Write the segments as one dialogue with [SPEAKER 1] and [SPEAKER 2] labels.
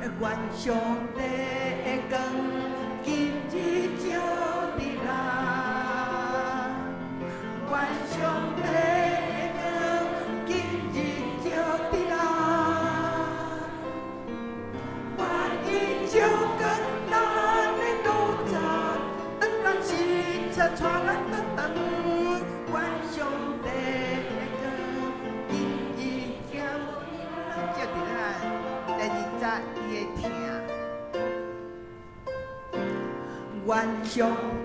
[SPEAKER 1] 愿上帝的光，今日照伫咱。愿上帝的光，今日照伫咱。愿伊照光咱的路窄，当咱心切带咱倒转。愿上帝的光，今日照伫咱。第二节伊会听。愿上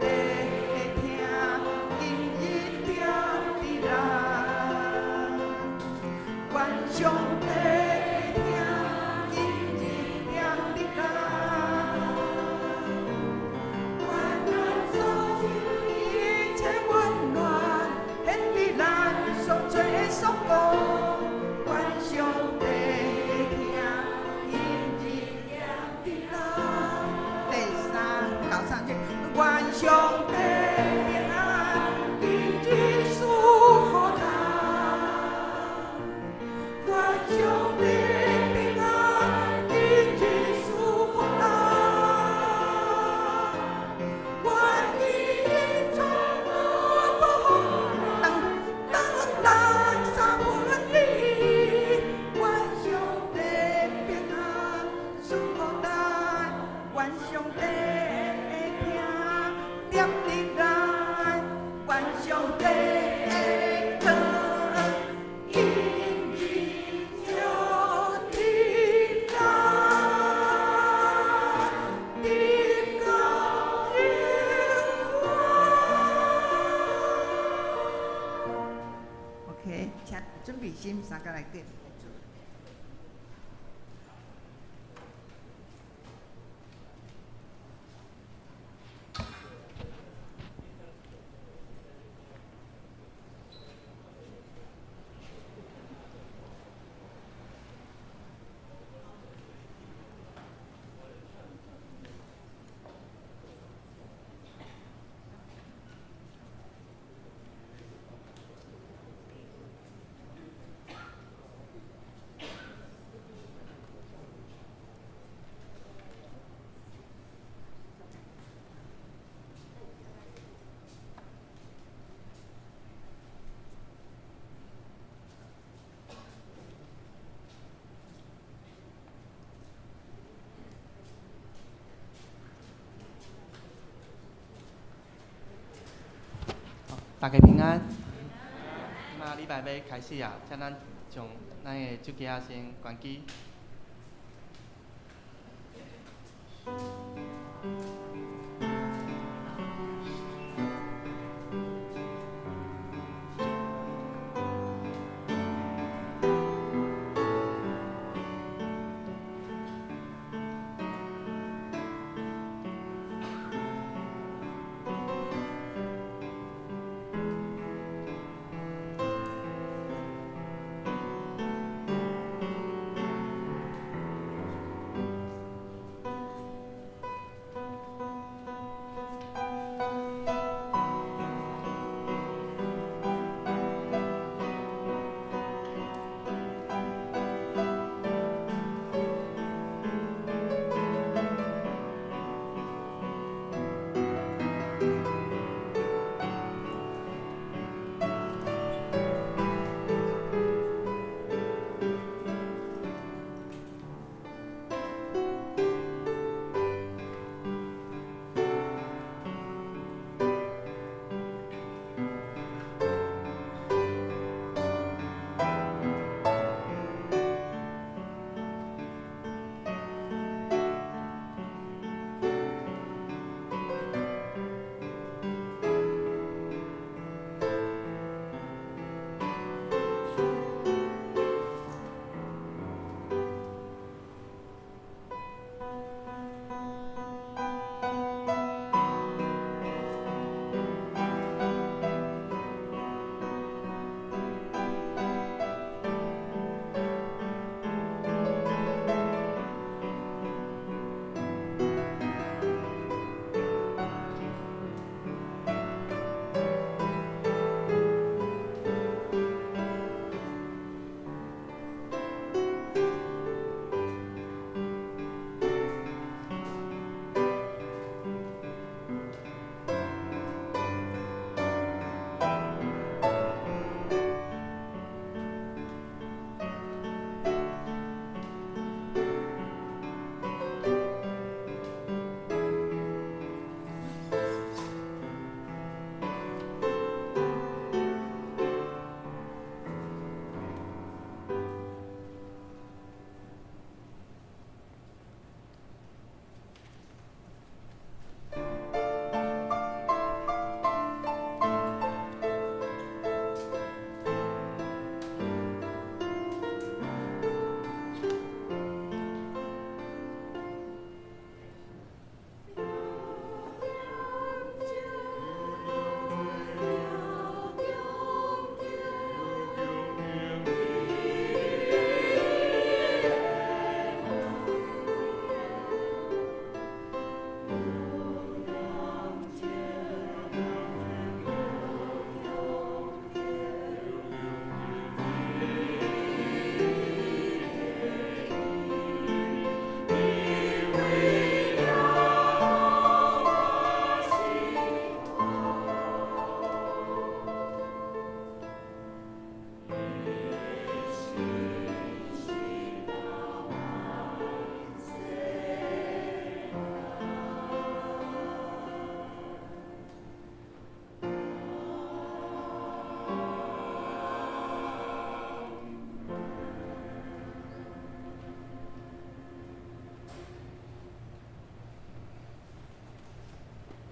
[SPEAKER 1] 帝会听，今日听伫咱。愿上帝会听，今日听伫咱。愿咱所有一切温暖，献给咱所做的所讲。愿上帝会听，今日听伫咱。第三到三节。愿上帝平安，今日赐予咱。愿上帝平安，今日赐予咱。愿伊充满保护咱三分你。愿上帝平安赐予咱。愿上帝。念伫咱，愿上帝的光，今日照伫咱，直到永远。OK， 请准备心，三个来过。
[SPEAKER 2] 大家平安。那礼拜要开始啊，请咱将咱的手机仔先关机。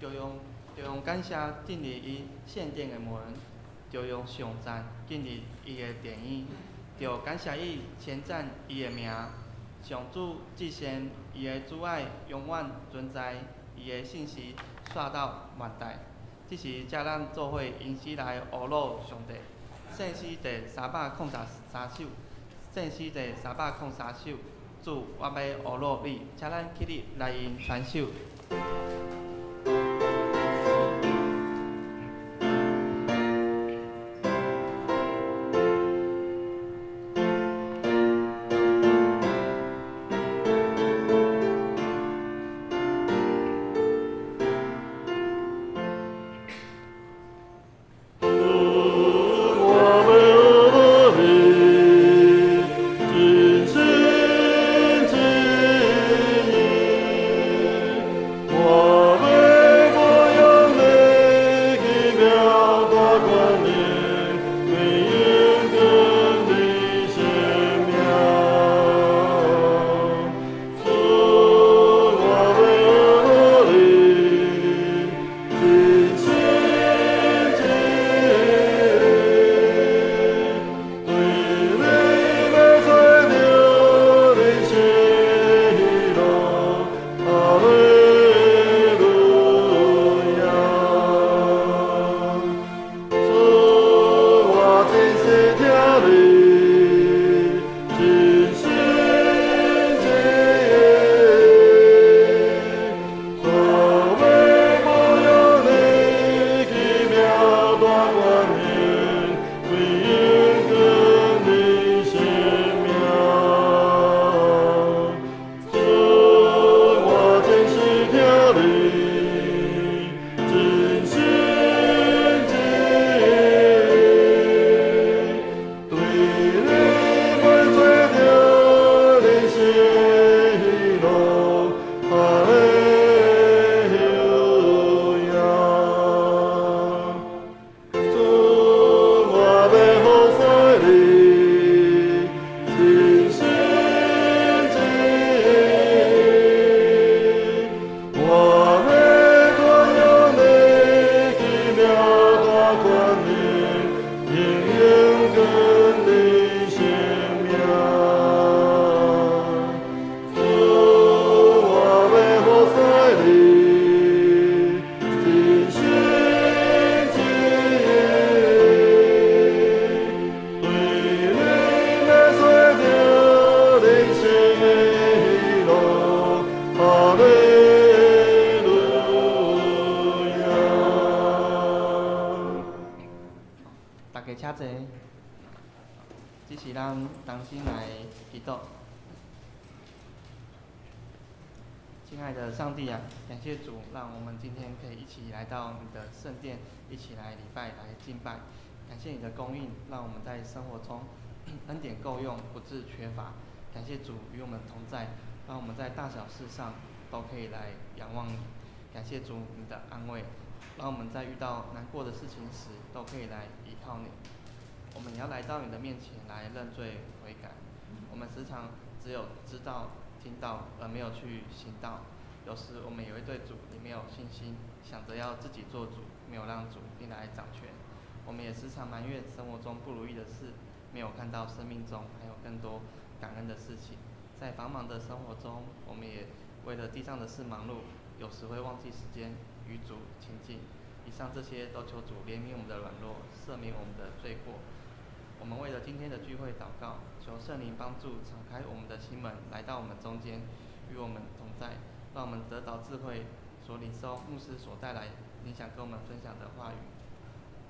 [SPEAKER 2] 就用感谢进入伊圣殿的门，就用上赞进入伊的殿院，就感谢伊称赞伊的名。上主至善，伊的主爱永远存在，伊的信息煞到万代。这是遮咱做伙因时来学老上帝。圣诗第303首，圣诗第303首，主我要学老你，请咱起立来因传首。请坐，这是咱同心来祈祷。亲爱的上帝啊，感谢主，让我们今天可以一起来到你的圣殿，一起来礼拜、来敬拜。感谢你的供应，让我们在生活中恩典够用，不致缺乏。感谢主与我们同在，让我们在大小事上都可以来仰望你。感谢主你的安慰，让我们在遇到难过的事情时都可以来依靠你。我们也要来到你的面前来认罪悔改。我们时常只有知道、听到，而没有去行道。有时我们也会对主也没有信心，想着要自己做主，没有让主定来掌权。我们也时常埋怨生活中不如意的事，没有看到生命中还有更多感恩的事情。在繁忙的生活中，我们也为了地上的事忙碌，有时会忘记时间与主亲近。以上这些都求主怜悯我们的软弱，赦免我们的罪过。我们为了今天的聚会祷告，求圣灵帮助敞开我们的心门，来到我们中间，与我们同在，让我们得到智慧，所领受牧师所带来你想跟我们分享的话语。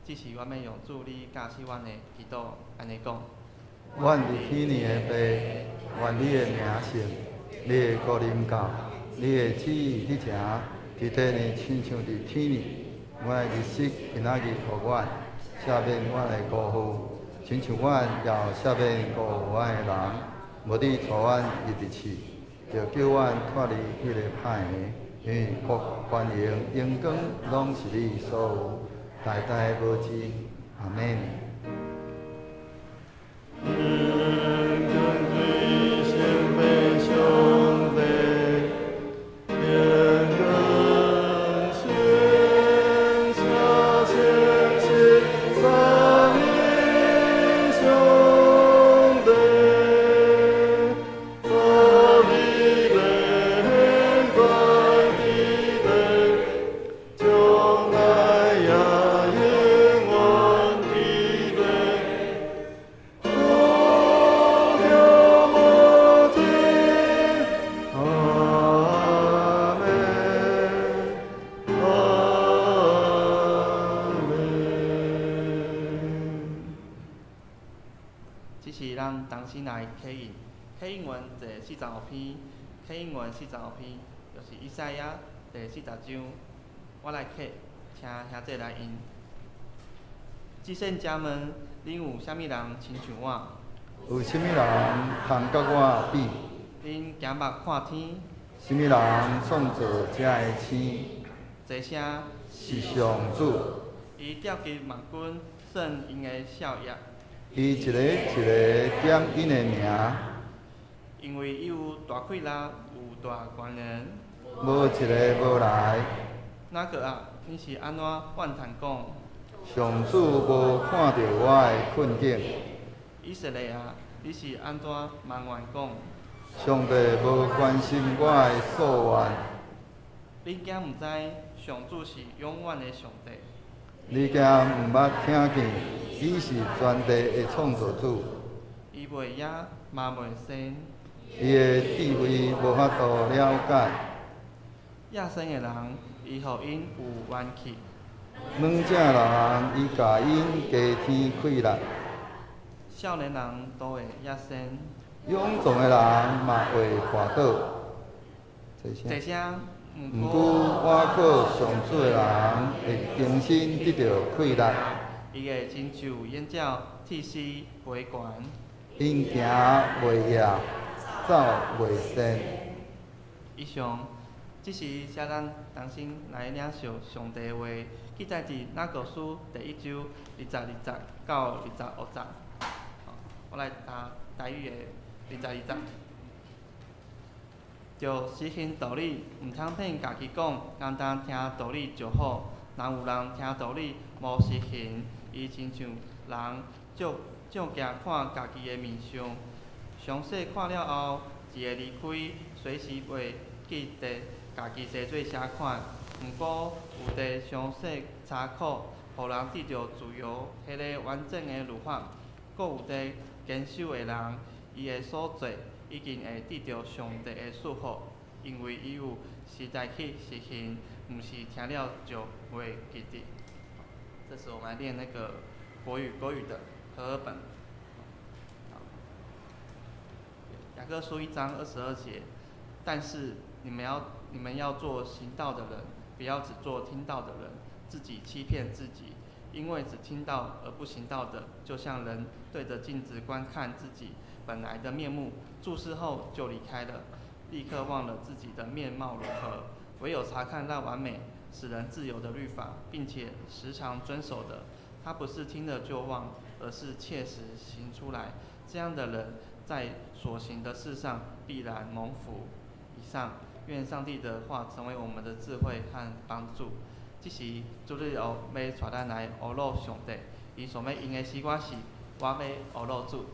[SPEAKER 2] 这是我们用主你教示我的祈祷，安尼讲。
[SPEAKER 3] 愿伫天年的爸，愿你的名圣，你的国临到，你的旨意伫正，伫地呢亲像伫天呢。我的日息今仔日互阮，赦免阮的辜负，亲像阮也赦免辜负阮的人。无你带阮入地去，就叫阮脱离迄个歹的，因为福、欢迎、荣光，拢是你所有，代代无尽。阿门。
[SPEAKER 4] 天
[SPEAKER 2] 时来启应，启应文第45篇，启应文45篇，就是以赛亚第40章，我来启，请兄弟来应。至圣家们，恁有啥物人亲像我？
[SPEAKER 3] 有啥物人通甲我比？
[SPEAKER 2] 恁行目看天，
[SPEAKER 3] 啥物人创造遮个星？
[SPEAKER 2] 这声
[SPEAKER 3] 是上主，
[SPEAKER 2] 伊调集万军，算因的效益，
[SPEAKER 3] 伊一个一个点因的名，
[SPEAKER 2] 因为伊有大气力，有大官人。
[SPEAKER 3] 无一个无来。
[SPEAKER 2] 哪个啊？你是安怎怨叹讲？
[SPEAKER 3] 上主无看到我的困境，
[SPEAKER 2] 以色列啊，你是安怎埋怨讲？
[SPEAKER 3] 上帝无关心我的诉愿。
[SPEAKER 2] 恁敢毋知上主是永远的上帝？
[SPEAKER 3] 你敢毋捌听见？伊是全地的创造主，
[SPEAKER 2] 伊袂野，嘛袂生。
[SPEAKER 3] 伊的智慧无法度了解。
[SPEAKER 2] 野生的人，伊互因有元气。
[SPEAKER 3] 软正人，伊甲因加添气力。
[SPEAKER 2] 少年人都会野生。
[SPEAKER 3] 勇壮的人嘛会滑倒。
[SPEAKER 2] 这声，
[SPEAKER 3] 毋过我靠上主的人会重新得到气力。
[SPEAKER 2] 伊会亲像燕鸟铁丝飞悬。
[SPEAKER 3] 因行袂夜，走袂跣。
[SPEAKER 2] 以上，只是写咱重新来领受上帝的话，记载伫雅各书第1章20节到25节。我来读台语的22节。着实行道理，毋通骗家己讲，人当听道理就好。若有人听道理无实行，伊亲像人照镜看家己的面相，详细看了后，一个离开，随时袂记得家己洗做啥款。毋过有地详细查考，互人得到自由，迄个完整的律法。阁有地坚守的人，伊的所做已经会得到上帝的祝福，因为伊有实在去实行，毋是听了就袂记得。这是我们练那个国语的和合本。雅各书1章22节，但是你们要做行道的人，不要只做听到的人，自己欺骗自己。因为只听到而不行道的，就像人对着镜子观看自己本来的面目，注视后就离开了，立刻忘了自己的面貌如何。唯有查看那完美、使人自由的律法，并且时常遵守的，他不是听了就忘，而是切实行出来。这样的人，在所行的事上必然蒙福。以上，愿上帝的话成为我们的智慧和帮助。这是主日后要带咱来学乐上帝，伊所要用的诗歌是我要学乐主。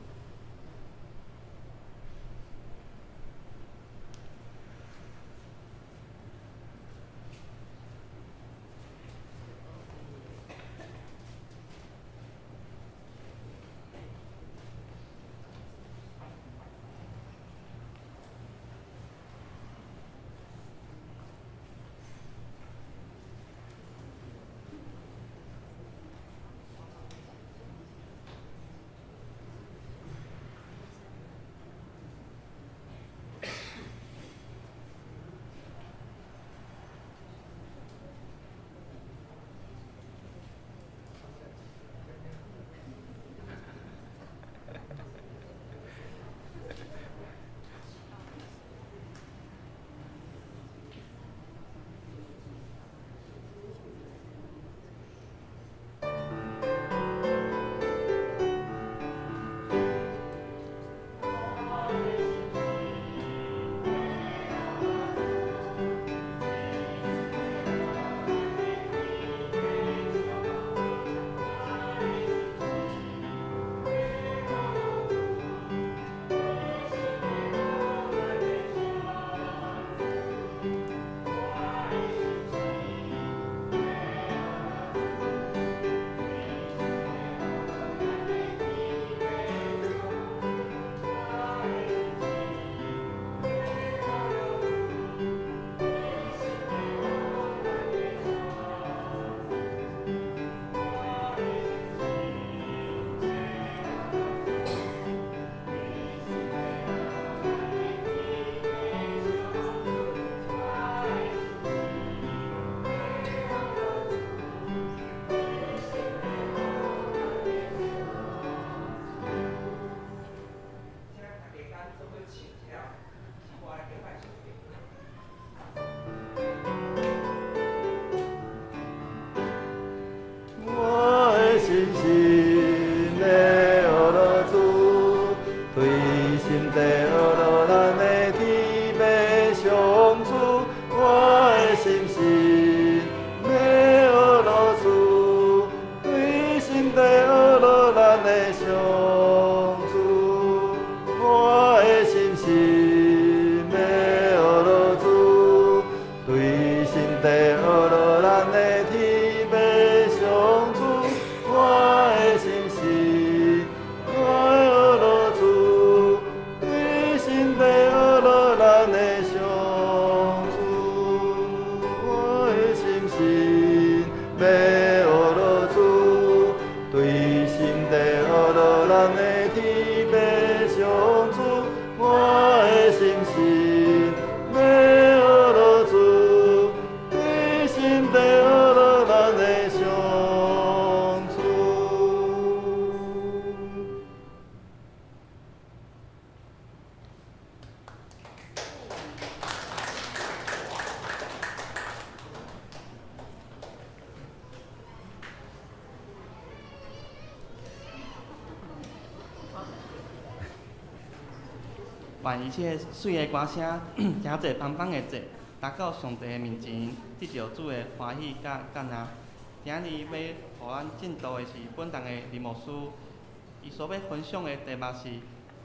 [SPEAKER 2] 愿一切水的歌声，诚济芳芳的节，达到上帝的面前，得到主的欢喜甲感恩。今日要互咱进度的是本堂的林牧师，伊所要分享的题目是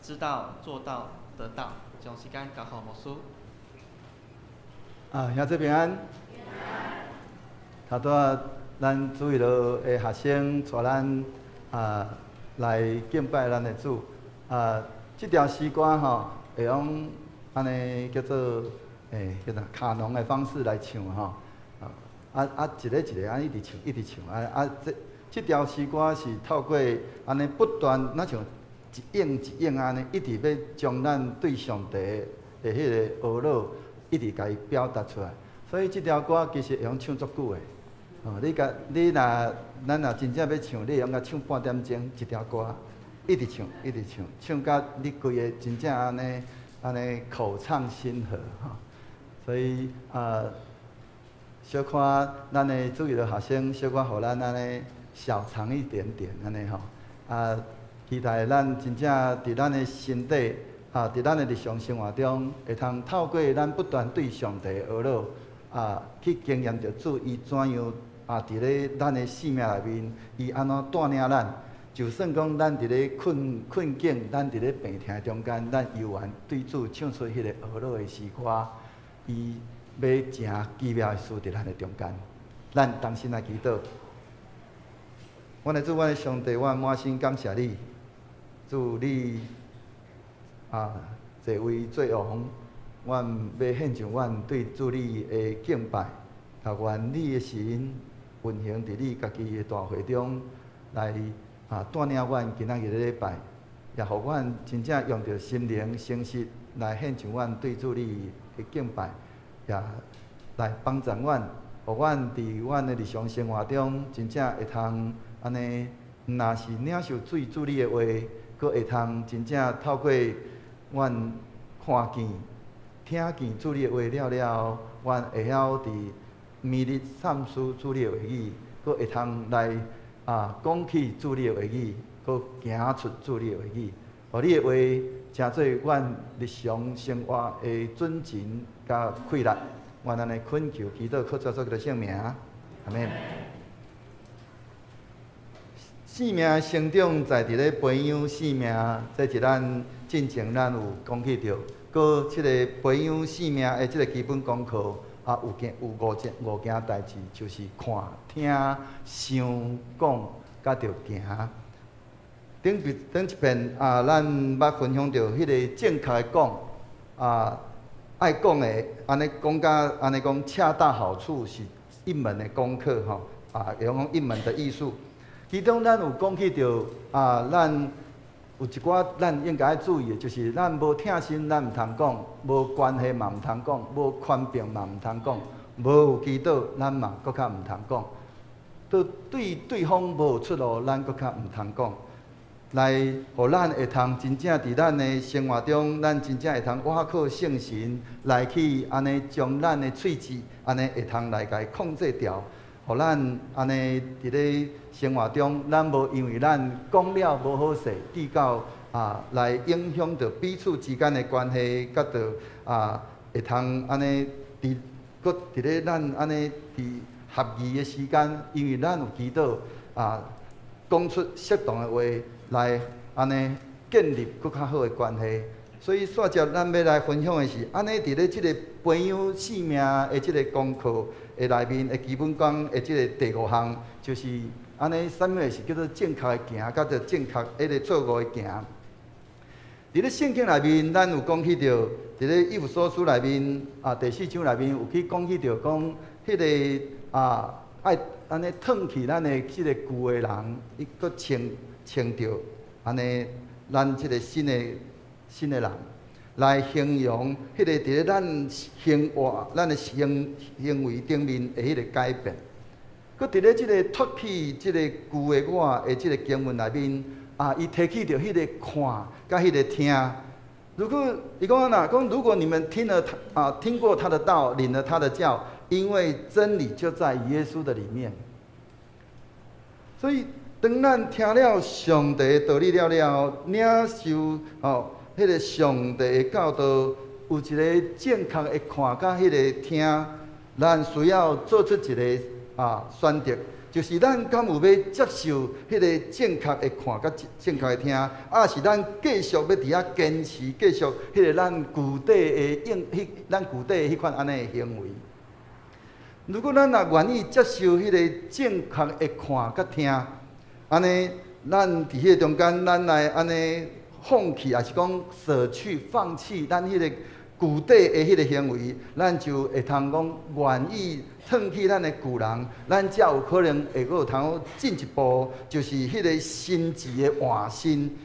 [SPEAKER 2] 知道、做到、得到。将时间交互牧师。
[SPEAKER 3] 兄弟平安。头拄咱主日落的学生带咱来敬拜咱的主。这条诗歌吼，会用安尼叫做叫做卡农的方式来唱吼。一个一个安一直唱，一直唱。这条诗歌是透过安尼不断，那像一影一影安尼，一直要将咱对上帝的迄个懊恼，一直甲伊表达出来。所以这条歌其实会用唱足久的。你若咱若真正要唱，你会用甲唱半点钟一条歌，一直唱，一直唱，唱到你规个真正安尼口唱心和吼。所以小看咱的主日的学生，小可互咱安尼小尝一点点安尼吼。期待咱真正伫咱的身体伫咱的日常生活中，会通透过咱不断对上帝的懊恼去经验着主伊怎样伫咧咱的生命内面，伊安怎带领咱。就算讲咱伫咧困境，咱伫咧病痛中间，咱犹原对主唱出迄个懊恼的诗歌，伊要诚奇妙的事伫咱的中间。咱同心来祈祷。阮的主，阮的上帝，阮满心感谢你，主你坐位做王，阮要献上阮对主你的敬拜，愿你的神运行伫你家己的大会中来带领阮今仔日的礼拜，也互阮真正用着心灵诚实来献上阮对主你的敬拜，也来帮助阮，互阮伫阮的日常生活中真正会通安尼，若是领受主你的话，佫会通真正透过阮看见、听见主你的话了了，阮会晓伫每日阐述主你的话语，佫会通来讲起主你的话语，佫行出主你的话语，互你的话成做阮日常生活的准绳甲快乐。阮安尼恳求祈祷，靠主耶稣的圣名，阿免。生命成长在伫咧培养生命，这是咱进前咱有讲起着。佮即个培养生命的即个基本功课有五件代志，就是看、听、想、讲，甲着行。顶一遍咱捌分享着迄个正确的讲爱讲的安尼讲甲安尼讲恰到好处，是一门的功课吼会用讲一门的艺术。其中咱有讲起着咱有一寡咱应该要注意的，就是咱无疼心咱毋通讲，无关系嘛毋通讲，无宽病嘛毋通讲，无有祈祷咱嘛搁较毋通讲，对对方无有出路，咱搁较毋通讲。来，互咱会通真正伫咱的生活中，咱真正会通倚靠圣神来去安尼将咱的喙齿安尼会通来甲伊控制掉。互咱安尼伫咧生活中，咱无因为咱讲了无好势，计较来影响着彼此之间的关系，甲着会通安尼搁伫咧咱安尼伫合宜的时间，因为咱有祈祷讲出适当的话来安尼建立搁较好的关系。所以煞接咱要来分享的是，安尼伫咧即个培养生命的即个功课的内面的基本功的即个第5项，就是安尼啥物事是叫做正确的行，甲着正确迄个错误的行。伫咧圣经内面，咱有讲起着，伫咧以弗所书内面第4章内面有去讲起着讲迄个爱安尼脱去咱的即个旧的人，伊搁穿着安尼咱即个新的人，来形容迄个伫咧咱生活、咱的行为顶面的迄个改变。搁伫咧即个脱去即个旧的我的即个经文内面伊提起着迄个看甲迄个听。如果伊讲讲，如果你们听过他的道，领了他的教，因为真理就在耶稣的里面。所以当咱听了上帝的道理了了，领受迄个上帝的教导有一个正确的看，甲迄个听，咱需要做出一个选择，就是咱敢有要接受迄个正确的看，甲正确的听，是咱继续要伫遐坚持，继续迄个咱具体的咱具体的迄款安尼的行为。如果咱也愿意接受迄个正确的看甲听，安尼咱伫迄个中间，咱来安尼放弃，也是讲舍去、放弃咱迄个具体的迄个行为，咱就会通讲愿意脱去咱的旧人，咱才有可能会阁有通进一步，就是迄个心智的换新。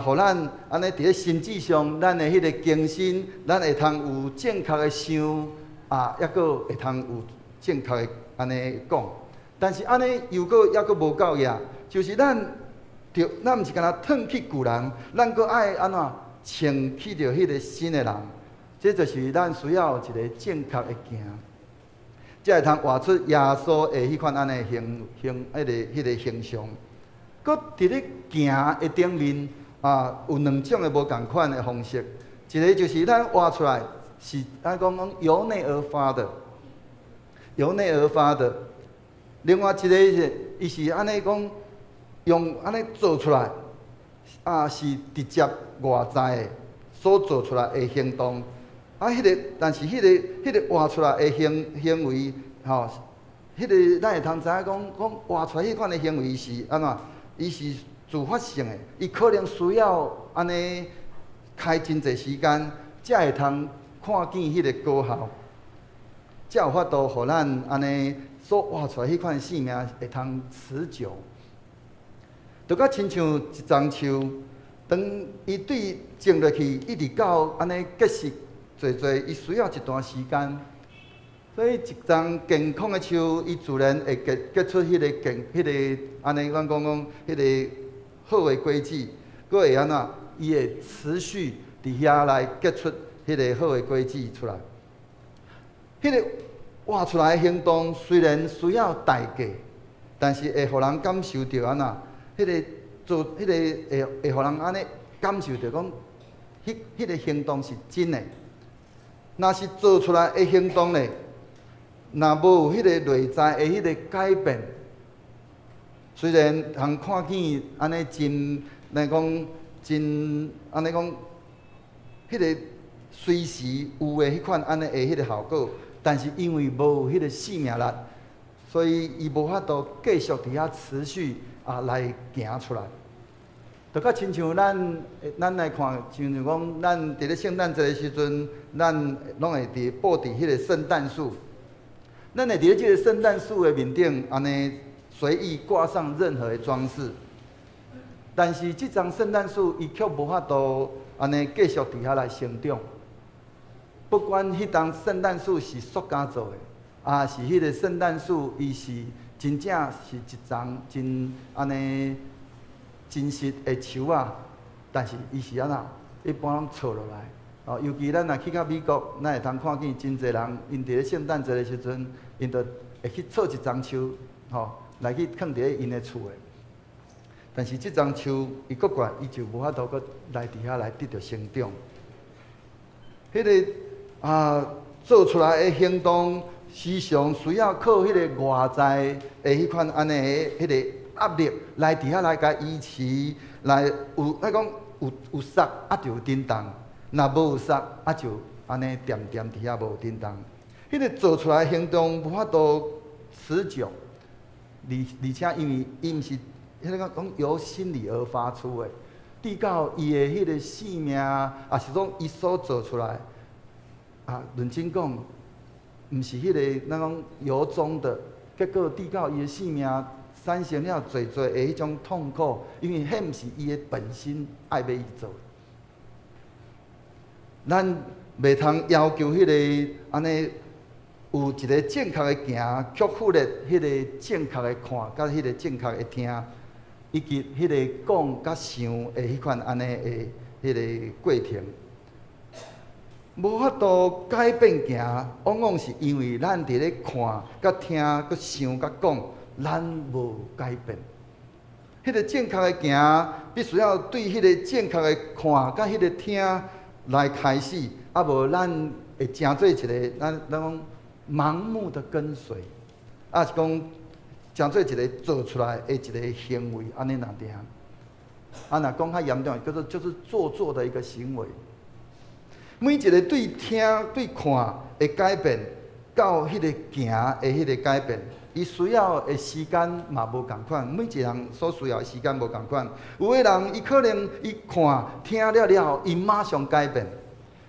[SPEAKER 3] 互咱安尼伫咧心智上，咱的迄个更新，咱会通有正确的想，抑阁会通有正确的安尼讲。但是安尼又阁抑阁无够呀，就是咱毋是干那脱去旧人，咱阁爱安怎穿起着迄个新的人。这就是咱需要一个正确的行，才会通活出耶稣的迄款安尼迄个形象。搁伫咧行的顶面有两种的无共款的方式，一个就是咱活出来是咱讲由内而发的，由内而发的；另外一个是伊是安尼讲用安尼做出来，是直接外在的所做出来的行动。但是迄个活出来的行为，迄个咱会通知影讲活出来迄款的行为是安怎？伊是自发性的，伊可能需要安尼开真侪时间，才会通看见迄个果效，才有法度互咱安尼所活出来迄款生命会通持久。就甲亲像一丛树，当伊对种落去，一直到安尼结实。做，伊需要一段时间，所以一丛健康的树，伊自然会结出迄个安尼，咱讲迄个好的果子，佫会安怎？伊会持续伫遐来结出迄个好的果子出来。迄个活出来的行动虽然需要代价，但是会互人感受到安怎？迄个做迄个会互人安尼感受到讲，迄个行动是真的。若是做出来的行动咧，若无有迄个内在的迄个改变，虽然通看见安尼真，来讲真安尼讲，迄个随时有的迄款安尼的迄个效果，但是因为无迄个生命力，所以伊无法度继续伫遐持续来行出来。就较亲像咱来看，像讲咱伫咧圣诞节的时阵，咱拢会布置迄个圣诞树。咱会伫咧即个圣诞树的面顶，安尼随意挂上任何的装饰。但是即丛圣诞树，伊却无法度安尼继续伫遐来生长。不管迄丛圣诞树是塑胶做的，是迄个圣诞树，伊是真正是一丛真安尼。真实的树但是伊是安怎？一般拢错落来。尤其咱若去到美国，咱会通看见真侪人，因伫咧圣诞节的时阵，因就会去撮一丛树，来去放伫咧因的厝诶。但是即丛树伊国怪，伊就无法度搁来伫遐来得到成长。迄个做出来的行动，时常需要靠迄个外在的迄款安尼迄个。压力来伫遐来甲医治，来有咱讲有杀就有震动，若无有杀就安尼掂伫遐无震动。迄个做出来的行动无法度持久，而且因为伊毋是迄个讲由心里而发出的，对到伊的迄个生命，也是讲伊所做出来，认真讲，毋是迄个咱讲由衷的，结果对到伊的生命。产生了侪的迄种痛苦，因为迄毋是伊的本心爱要伊做。咱袂通要求迄个安尼有一个正确的行，却忽略迄个正确的看，甲迄个正确的听，以及迄个讲甲想的迄款安尼的迄个过程。无法度改变行，往往是因为咱伫咧看、甲听、甲想、甲讲。咱无改变，迄个正确的行，必须要对迄个正确的看，甲迄个听来开始，啊无咱会成做一个咱讲盲目的跟随，啊是讲成做一个做出来的一个行为，安尼若定。啊，若讲较严重，就是做作的一个行为。每一个对听对看的改变，到迄个行的迄个改变，伊需要的时间嘛无共款。每一个人所需要的时间无共款。有的人伊可能伊看听了，伊马上改变；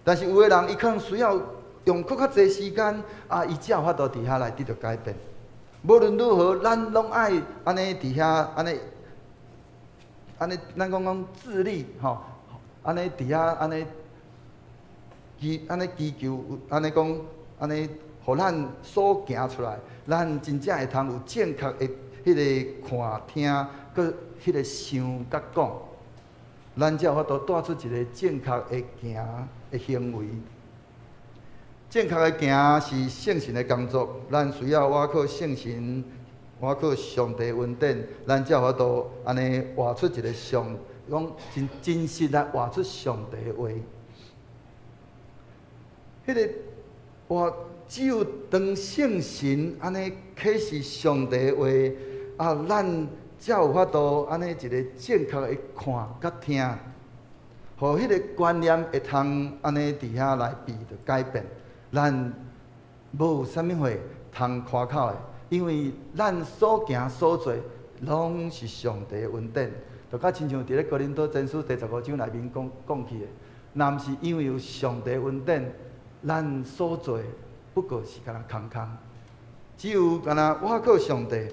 [SPEAKER 3] 但是有的人伊可能需要用搁较侪时间，啊，伊才有法度伫遐来得到改变。无论如何，咱拢爱安尼伫遐安尼，咱讲自立吼，安尼伫遐安尼祈求，安尼讲安尼，互咱所行出来，咱真正会通有正确的迄个看听，佮迄个想甲讲，咱才有法度带出一个正确的行的行为。正确的行是圣神的工作，咱需要倚靠圣神。我靠上帝恩典，咱才有法度安尼活出一个讲真实来活出上帝的话。迄个只有当圣神安尼启示上帝的话，啊，咱才有法度安尼一个正确的看甲听，互迄个观念会通安尼伫遐来变着改变。咱无有啥物货通夸口的。因为咱所行所做，拢是上帝的恩典，就甲亲像伫咧哥林多前书第15章内面讲起的，若毋是因为有上帝的恩典，咱所做不过是敢若空空。只有敢若倚靠上帝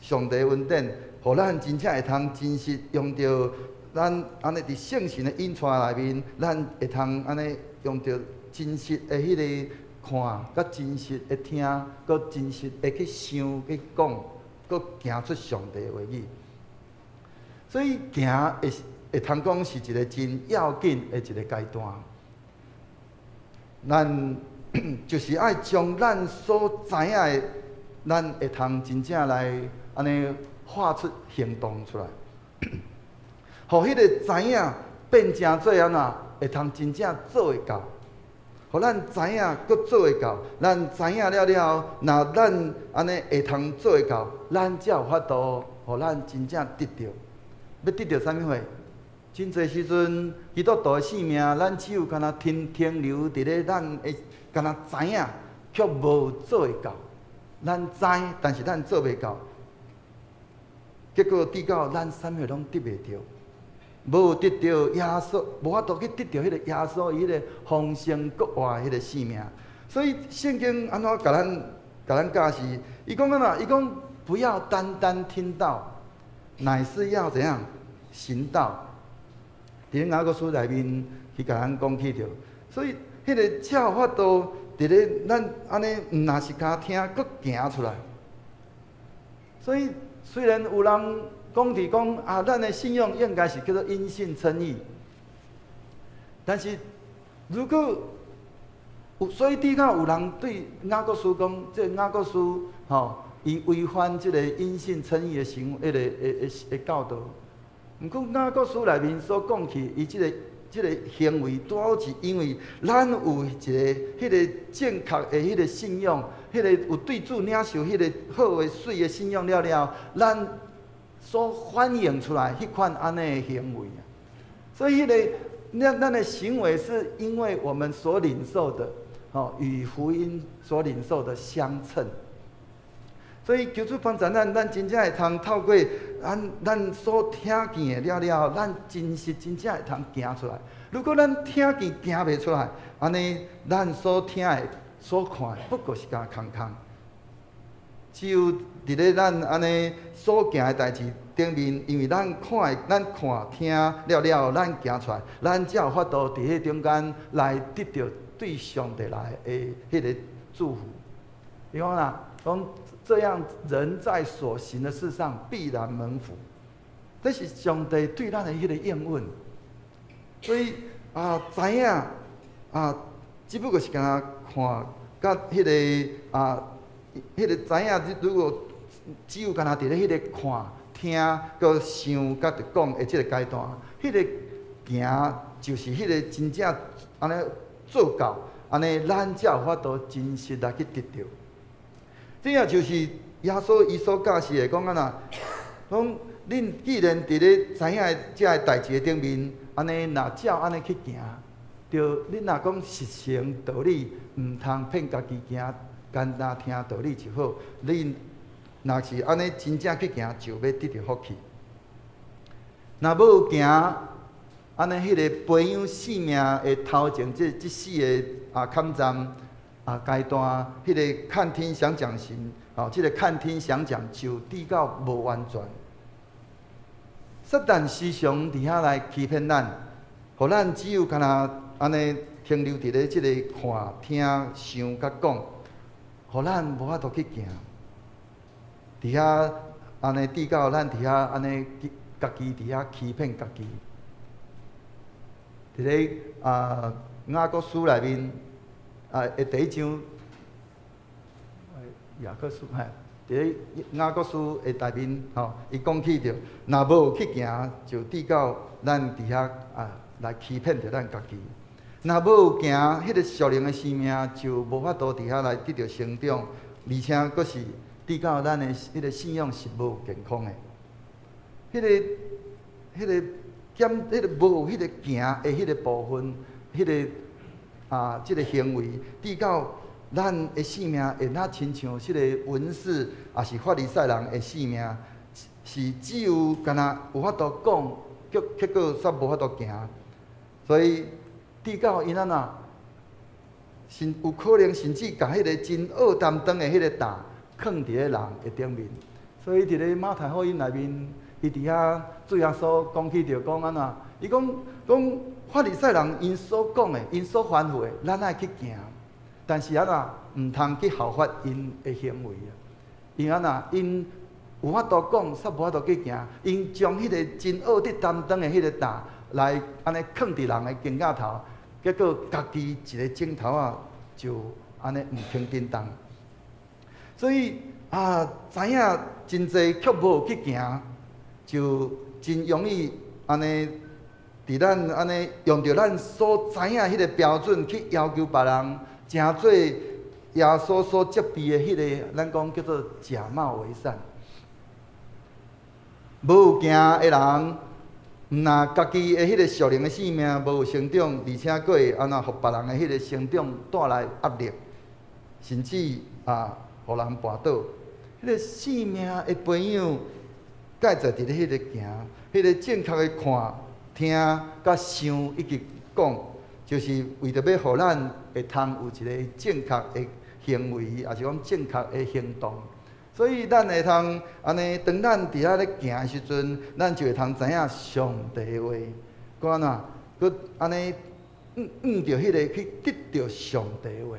[SPEAKER 3] 的恩典，互咱真正会通真实用着咱安尼伫圣神的引带内面，咱会通安尼用着真实的迄个。看，甲真实的听，佮真实的去想、去讲，佮行出上帝的话语。所以行会通讲是一个真要紧的一个阶段。咱就是爱将咱所知影的，咱会通真正来安尼画出行动出来，互迄个知影变成做安怎，会通真正做会到。互咱知影，佮做会到。咱知影了，若咱安尼会通做会到，咱才有法度，互咱真正得到。要得到啥物货？真侪时阵，基督徒的性命，咱只有敢若停留伫咧咱的敢若知影，却无做会到。咱知，但是咱做袂到。结果抵到咱啥物拢得袂到。无得到耶稣，无法度去得到迄个耶稣伊迄个丰盛国外迄个生命。所以圣经安怎甲咱教示？伊讲安怎？伊讲不要单单听到，乃是要怎样行道。伫雅各书内面去甲咱讲起着，所以迄个才有法度伫咧咱安尼，毋若是敢听，搁行出来。所以虽然有人讲啊，咱的信仰应该是叫做因信称义。但是如果所以底下有人对雅各书讲，这雅各书伊违反这个因信称义的的教导。毋过雅各书内面所讲起，伊这个行为，拄好是因为咱有一个迄个正确的迄个信仰，迄个有对主领受迄个好的水的信仰了，咱所反映出来迄款安尼的行为啊，所以咱的行为是因为我们所领受的，与福音所领受的相称。所以求主帮助咱真正会通透过咱所听见的了，咱真正会通行出来。如果咱听见行袂出来，安尼咱所听的、所看的，不过是敢空空。只有伫咧咱安尼所行的代志顶面，因为咱看听了，咱行出来，咱才有法度伫迄中间来得到对上帝来的迄个祝福。比方啦，讲这样人在所行的事上必然蒙福，这是上帝对咱的迄个应允。所以知影只不过是敢看，甲迄个迄个知影，如果只有敢若伫咧迄个看听、搁想、甲着讲的即个阶段，迄个行就是迄个真正安尼做到，安尼咱才有法度真实来去得到。这也就是耶稣伊所教示的，讲安那，讲恁既然伫咧知影遮个代志顶面，安尼若照安尼去行，着恁若讲实行道理，毋通骗家己行，简单听道理就好。恁若是安尼真正去行，就要得到福气。若无行，安尼迄个培养性命的头前即四个坎站阶段，迄个看天想讲神，即个看天想讲就滴到无完全。撒旦时常伫遐来欺骗咱，互咱只有干那安尼停留伫咧即个看、听、想、甲讲，互咱无法度去行。伫遐安尼滴到咱伫遐安尼家己伫遐欺骗家己。伫咧雅各书内面第1章雅各书伫咧雅各书的内面伊讲起着，若无去行，就滴到咱伫遐来欺骗着咱家己。若无行，迄个属灵的生命就无法度伫遐来得到成长，而且佫是滴到咱的迄个信仰是无健康的。迄个无迄个行的迄个部分，迄个即个行为，滴到咱的生命会哪亲像即个文士，也是法利赛人的生命，是只有干那有法度讲，结果煞无法度行，所以滴到因安那，有可能甚至甲迄个真恶担当的迄个担放伫咧人的顶面，所以伫咧马太福音内面，伊伫遐主耶稣讲起着讲安那，伊讲法利赛人因所讲的，因所吩咐的，咱爱去行。但是安那毋通去效法因的行为啊！因安那因有法度讲，煞无法度去行。因将迄个真恶的担当的迄个担来安尼放伫人的肩胛头，结果家己一个镜头就安尼毋轻叮当。所以知影真济却无去行，就真容易安尼伫咱安尼用着咱所知影迄个标准去要求别人。诚做耶稣所责备的迄个，咱讲叫做假冒为善。无行的人，若家己的迄个属灵的生命无有成长，而且佫会安那，互别人的迄个成长带来压力，甚至互人绊倒。迄个生命的培养，介在伫咧迄个行，迄个正确的看、听、甲想以及讲。就是为着要互咱会通有一个正确的行为，也是讲正确的行动。所以咱会通安尼，当咱伫遐咧行的时阵，咱就会通知影上帝的话。讲安那，佮安尼着迄个去得着上帝的话，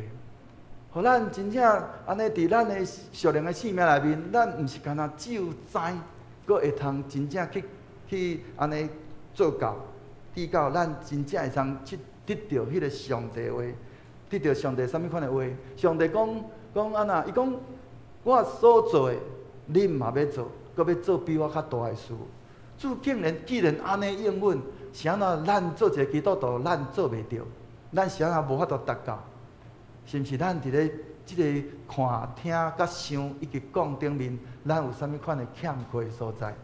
[SPEAKER 3] 互咱真正安尼伫咱的属灵的生命内面，咱毋是干那只有知，佮会通真正去安尼做到，滴到咱真正会通去。得到迄个上帝的话，得到上帝什么款的话？上帝讲安那？伊讲我所做的，恁嘛要做，搁要做比我较大的事。主既然安尼应允，是安怎咱做一个基督徒，咱做袂着，咱是安怎无法度达到？是毋是咱伫咧即个看、听、甲想以及讲顶面，咱有啥物款的欠缺所在？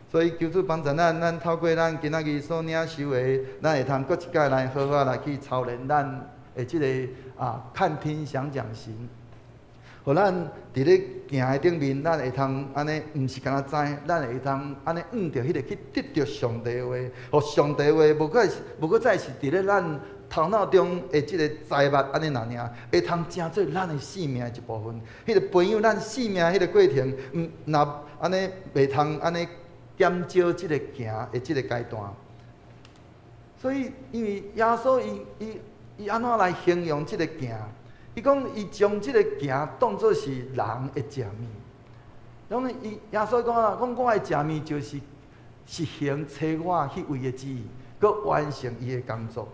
[SPEAKER 3] 所以求主帮助咱透过咱今仔日所领受的，咱会通搁一摆来好好来去操练咱的即个看天想讲神，互咱伫咧行的顶面，咱会通安尼，毋是干那知，咱会通安尼按着迄个去得着上帝的话，互上帝的话无搁再是伫咧咱头脑中的即个财物安尼那尔，会通成做咱的生命一部分。迄个培养咱生命迄个过程，若安尼袂通安尼。减少即个行的即个阶段，所以因为耶稣伊安怎来形容即个行？伊讲伊将即个行当作是人的食面。拢伊耶稣讲我的食面就是实行找我迄位的旨意，佮完成伊的工作。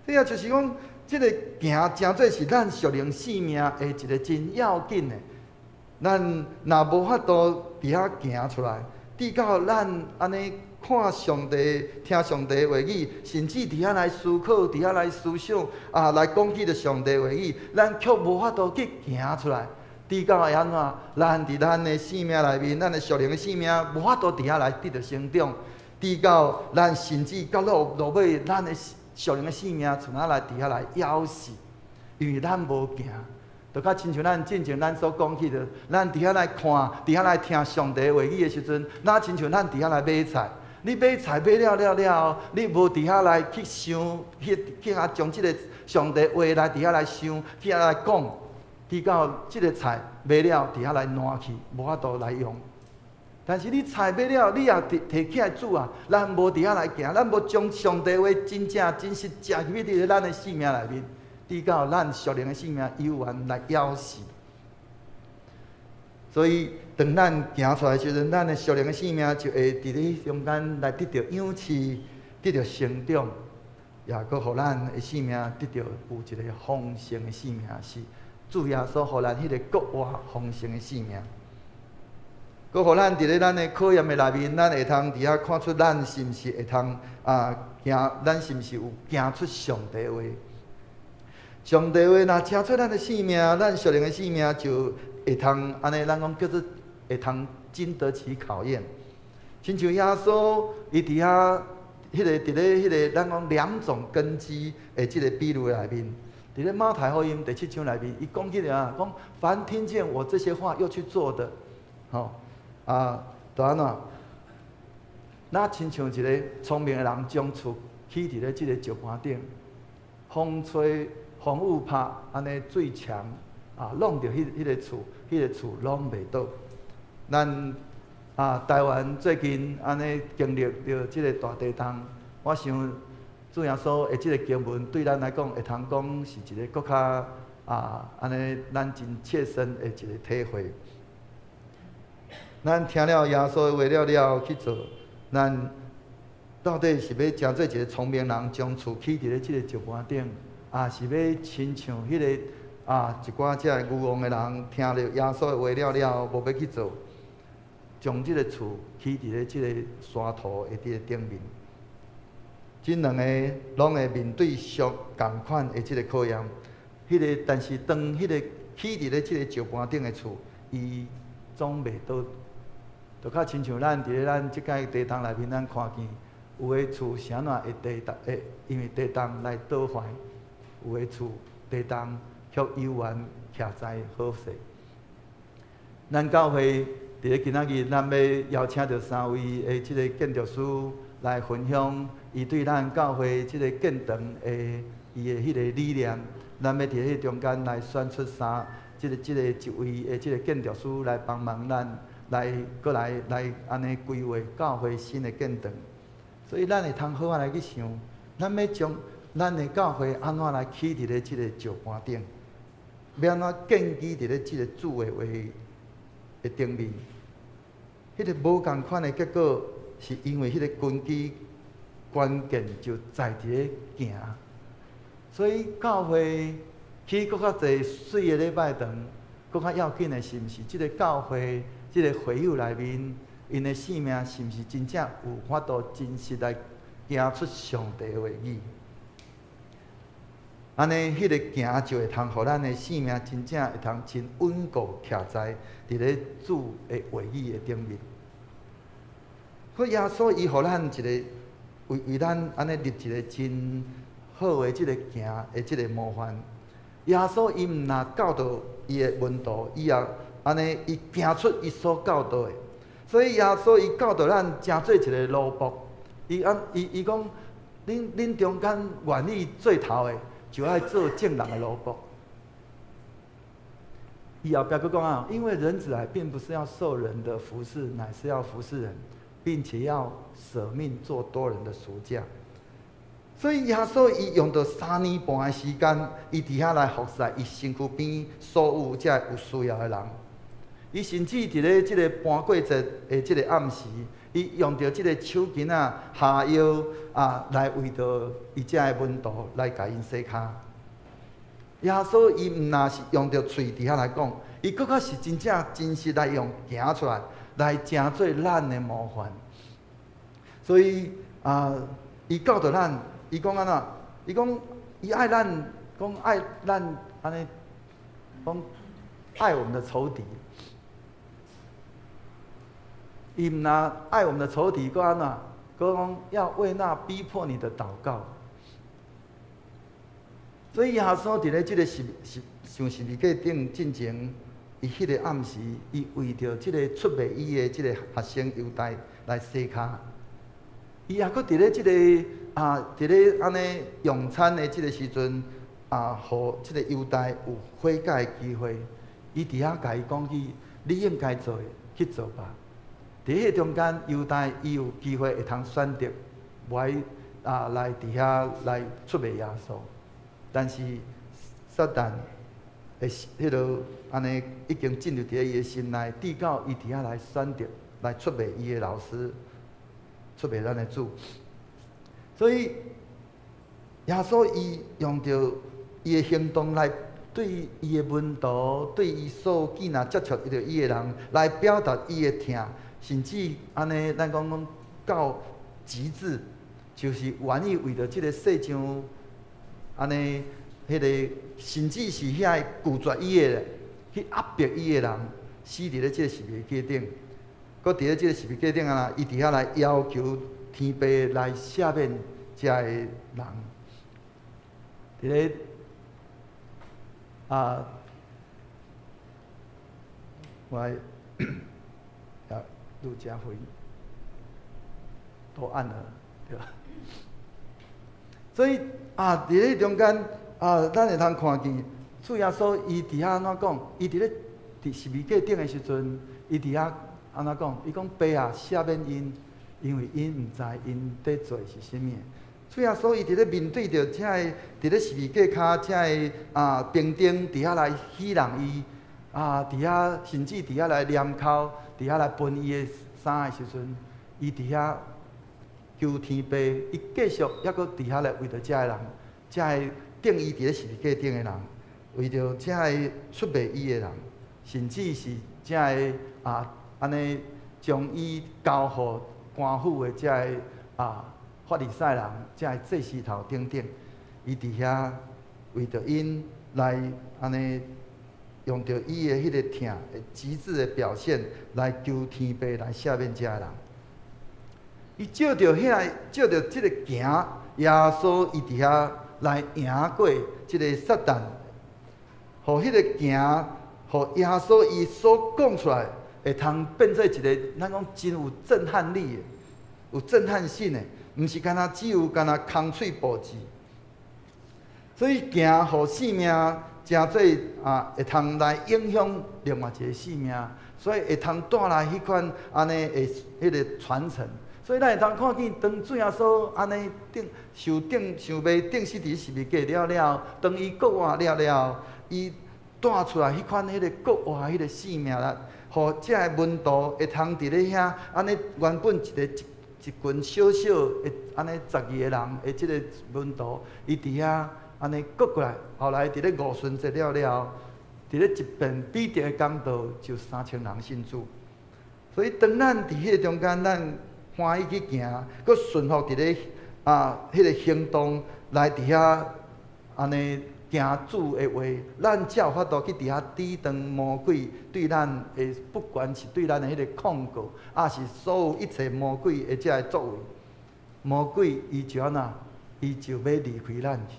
[SPEAKER 3] 这也就是讲，即个行诚做是咱属灵生命的一个真要紧的。咱若无法度伫遐行出来。直到咱安尼看上帝、听上帝的话语，甚至伫遐来思考、伫遐来思想来讲起着上帝的话语，咱却无法度去行出来。直到会安怎？咱伫咱的生命内面，咱的属灵的生命无法度伫遐来得到成长。直到咱甚至到落尾，咱的属灵的生命从哪来伫遐来夭死，因为咱无行。就较亲像咱之前咱所讲起的，咱伫遐来看、伫遐来听上帝话语的时阵，那亲像咱伫遐来买菜。你买菜买了，你无伫遐来去想，去将即个上帝话来伫遐来想，去遐来讲，直到即个菜买了，伫遐来烂去，无法度来用。但是你菜买了，你也摕起来煮啊，咱无伫遐来行，咱无将上帝话真正真实植入伫咱的生命内面。直到咱属灵的生命有缘来夭死，所以当咱行出来的时阵，咱的属灵的生命就会伫咧中间来得到养饲，得到成长，也搁互咱的生命得到有一个丰盛的生命，是主耶稣互咱迄个国外丰盛的生命。搁互咱伫咧咱的考验的内面，咱会通伫遐看出咱是毋是会通行，咱是毋是有行出上帝的话。上帝话若请出咱的生命，咱属灵的生命就会通安尼，咱讲叫做会通经得起考验。亲像耶稣，伊伫遐迄个伫咧迄个咱讲两种根基的即个比喻内面，伫咧马太福音第7章内面，伊讲起来讲凡听见我这些话又去做的，就安怎？那亲像一个聪明的人，将厝起伫咧即个石盘顶，风吹。风雨拍，安尼最强弄着迄个厝，迄个厝弄袂倒。咱台湾最近安尼经历着即个大地震，我想主耶稣的即个经文对咱来讲，会通讲是一个更较安尼咱真切身的一个体会。咱听了耶稣的话了去做，咱到底是要诚做一个聪明人，将厝起伫咧即个石盘顶？是要亲像迄个一寡只愚妄的人，听了耶稣的话了，无要去做，将即个厝起伫咧即个山头的顶面。即两个拢会面对相共款的即个考验。但是当迄个起伫咧即个石盘顶的厝，伊总袂倒，就较亲像咱伫咧咱即届地震内面，咱看见有的厝是安怎会因为地震来倒坏。有的厝地震却有缘徛在好势。咱教会伫咧今仔日，咱要邀请到3位的即个建筑师来分享伊对咱教会即个建堂的伊的迄个理念。咱要伫迄中间来选出一位的即个建筑师来帮忙咱，过来安尼规划教会新的建堂。所以咱会通好来去想，咱要将咱的教会安怎来起伫咧即个石盘顶？要安怎建基伫咧即个主的话的顶面？迄个无共款的结果，是因为迄个根基关键就在伫咧行。所以教会起搁较侪水的礼拜堂，搁较要紧的是毋是？即个教会即个会友内面，因的生命是毋是真正有法度真实来行出上帝的话语？安尼，迄个行就会通，互咱的生命真正会通真稳固徛在伫咧主的话语的顶面。可耶稣伊互咱一个为咱安尼立一个真好的即个行的即个模范。耶稣伊毋若教导伊的门徒，伊也安尼伊行出伊所教导的。所以耶稣伊教导咱诚做一个奴仆。伊讲，恁中间愿意做头的。就爱做正人的奴仆。伊后壁佫讲因为人子来并不是要受人的服侍，乃是要服侍人，并且要舍命做多人的赎价。所以耶稣伊用到3年半的时间，伊伫遐来服侍伊身躯边所有遮有需要的人。伊甚至伫咧即个搬过节的即个暗时，伊用到即个手巾下腰来为着伊遮的门徒来甲因洗骹。耶稣伊毋若是用到喙伫遐来讲，伊佫较是真正真实来用行出来，来成做咱的模范。所以伊教导咱，伊讲安怎？伊讲伊爱咱，讲爱咱安尼，讲爱我们的仇敌。伊唔拿爱我们的仇敌，佮安怎？佮讲要为那逼迫你的祷告。所以耶稣伫咧即个上十字架顶进前，伊迄个暗时，伊为着即个出卖伊的即个学生犹大来洗骹。伊也搁伫咧即个伫咧安尼用餐的即个时阵，互即个犹大有悔改的机会。伊伫遐甲伊讲起，你应该做的去做吧。伫迄中间，犹大伊有机会会通选择，来伫遐来出卖耶稣。但是撒旦会迄落安尼已经进入伫伊的心内，直到伊伫遐来选择来出卖伊的老师，出卖咱的主。所以耶稣伊用着伊的行动来对伊的门徒，对伊所见若接触着伊的人来表达伊的疼，甚至安尼咱讲到极致，就是愿意为着即个世上。安尼，迄个甚至是遐拒绝伊的，去压迫伊的人，死伫咧即个十字架顶，搁伫咧即个十字架顶啊！伊伫遐来要求天父来赦免遮个人。伫咧我来路加福音都按了，对吧？所以伫咧中间咱会通看见主耶稣伊伫遐安怎讲？伊伫咧伫十字架顶的时阵，伊伫遐安怎讲？伊讲爸啊，赦免因，因为因毋知因伫做是甚物。主耶稣伊伫咧面对着遮个伫咧十字架骹遮个兵丁伫遐来戏弄伊，伫遐甚至伫遐来念口，伫遐来分伊的衫的时阵，伊伫遐。求天父，伊继续还阁伫遐来为着遮个人，遮个顶伊伫咧十字架顶的人，为着遮个出卖伊的人，甚至是遮个安尼将伊交互官府的遮个法利赛人，遮个祭司头顶，伊伫遐为着因来安尼用着伊的迄个疼极致的表现来求天父来赦免遮个人。伊照着照着即个行，耶稣伊伫遐来赢过即个撒旦，互迄个行，互耶稣伊所讲出来，会通变做一个咱讲真有震撼力的、有震撼性的，毋是只有空嘴保持。所以行互性命，真做会通来影响另外一个性命，所以会通带来迄款安尼的迄个传承。所以咱会通看见，当主耶稣安尼受被钉死伫十字架了，当伊国活了，伊带出来迄款迄个国活迄个性命啦，互遮个门徒会通伫咧遐安尼原本一群小的安尼12个人的即个门徒，伊伫遐安尼国过来，后来伫咧五旬节了，伫咧一遍必定的讲道，就3000人信主。所以当咱伫迄个中间，咱欢喜去行，佮顺服伫咧迄个行动来伫遐安尼行主的话，咱才有法度去伫遐抵挡魔鬼对咱的，不管是对咱的迄个控告，是所有一切魔鬼的遮个作为，魔鬼伊就安那，伊就要离开咱去。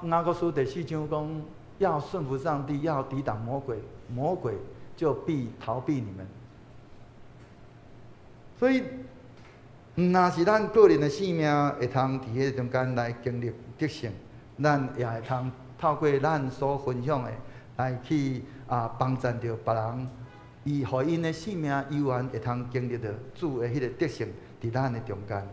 [SPEAKER 3] 雅各书第4章讲，要顺服上帝，要抵挡魔鬼，魔鬼就必逃避你们。所以，若是咱个人的性命会通伫迄中间来经历得胜，咱也会通透过咱所分享的来去帮助着别人，互因的性命有缘会通经历着主的迄个得胜伫咱的中间，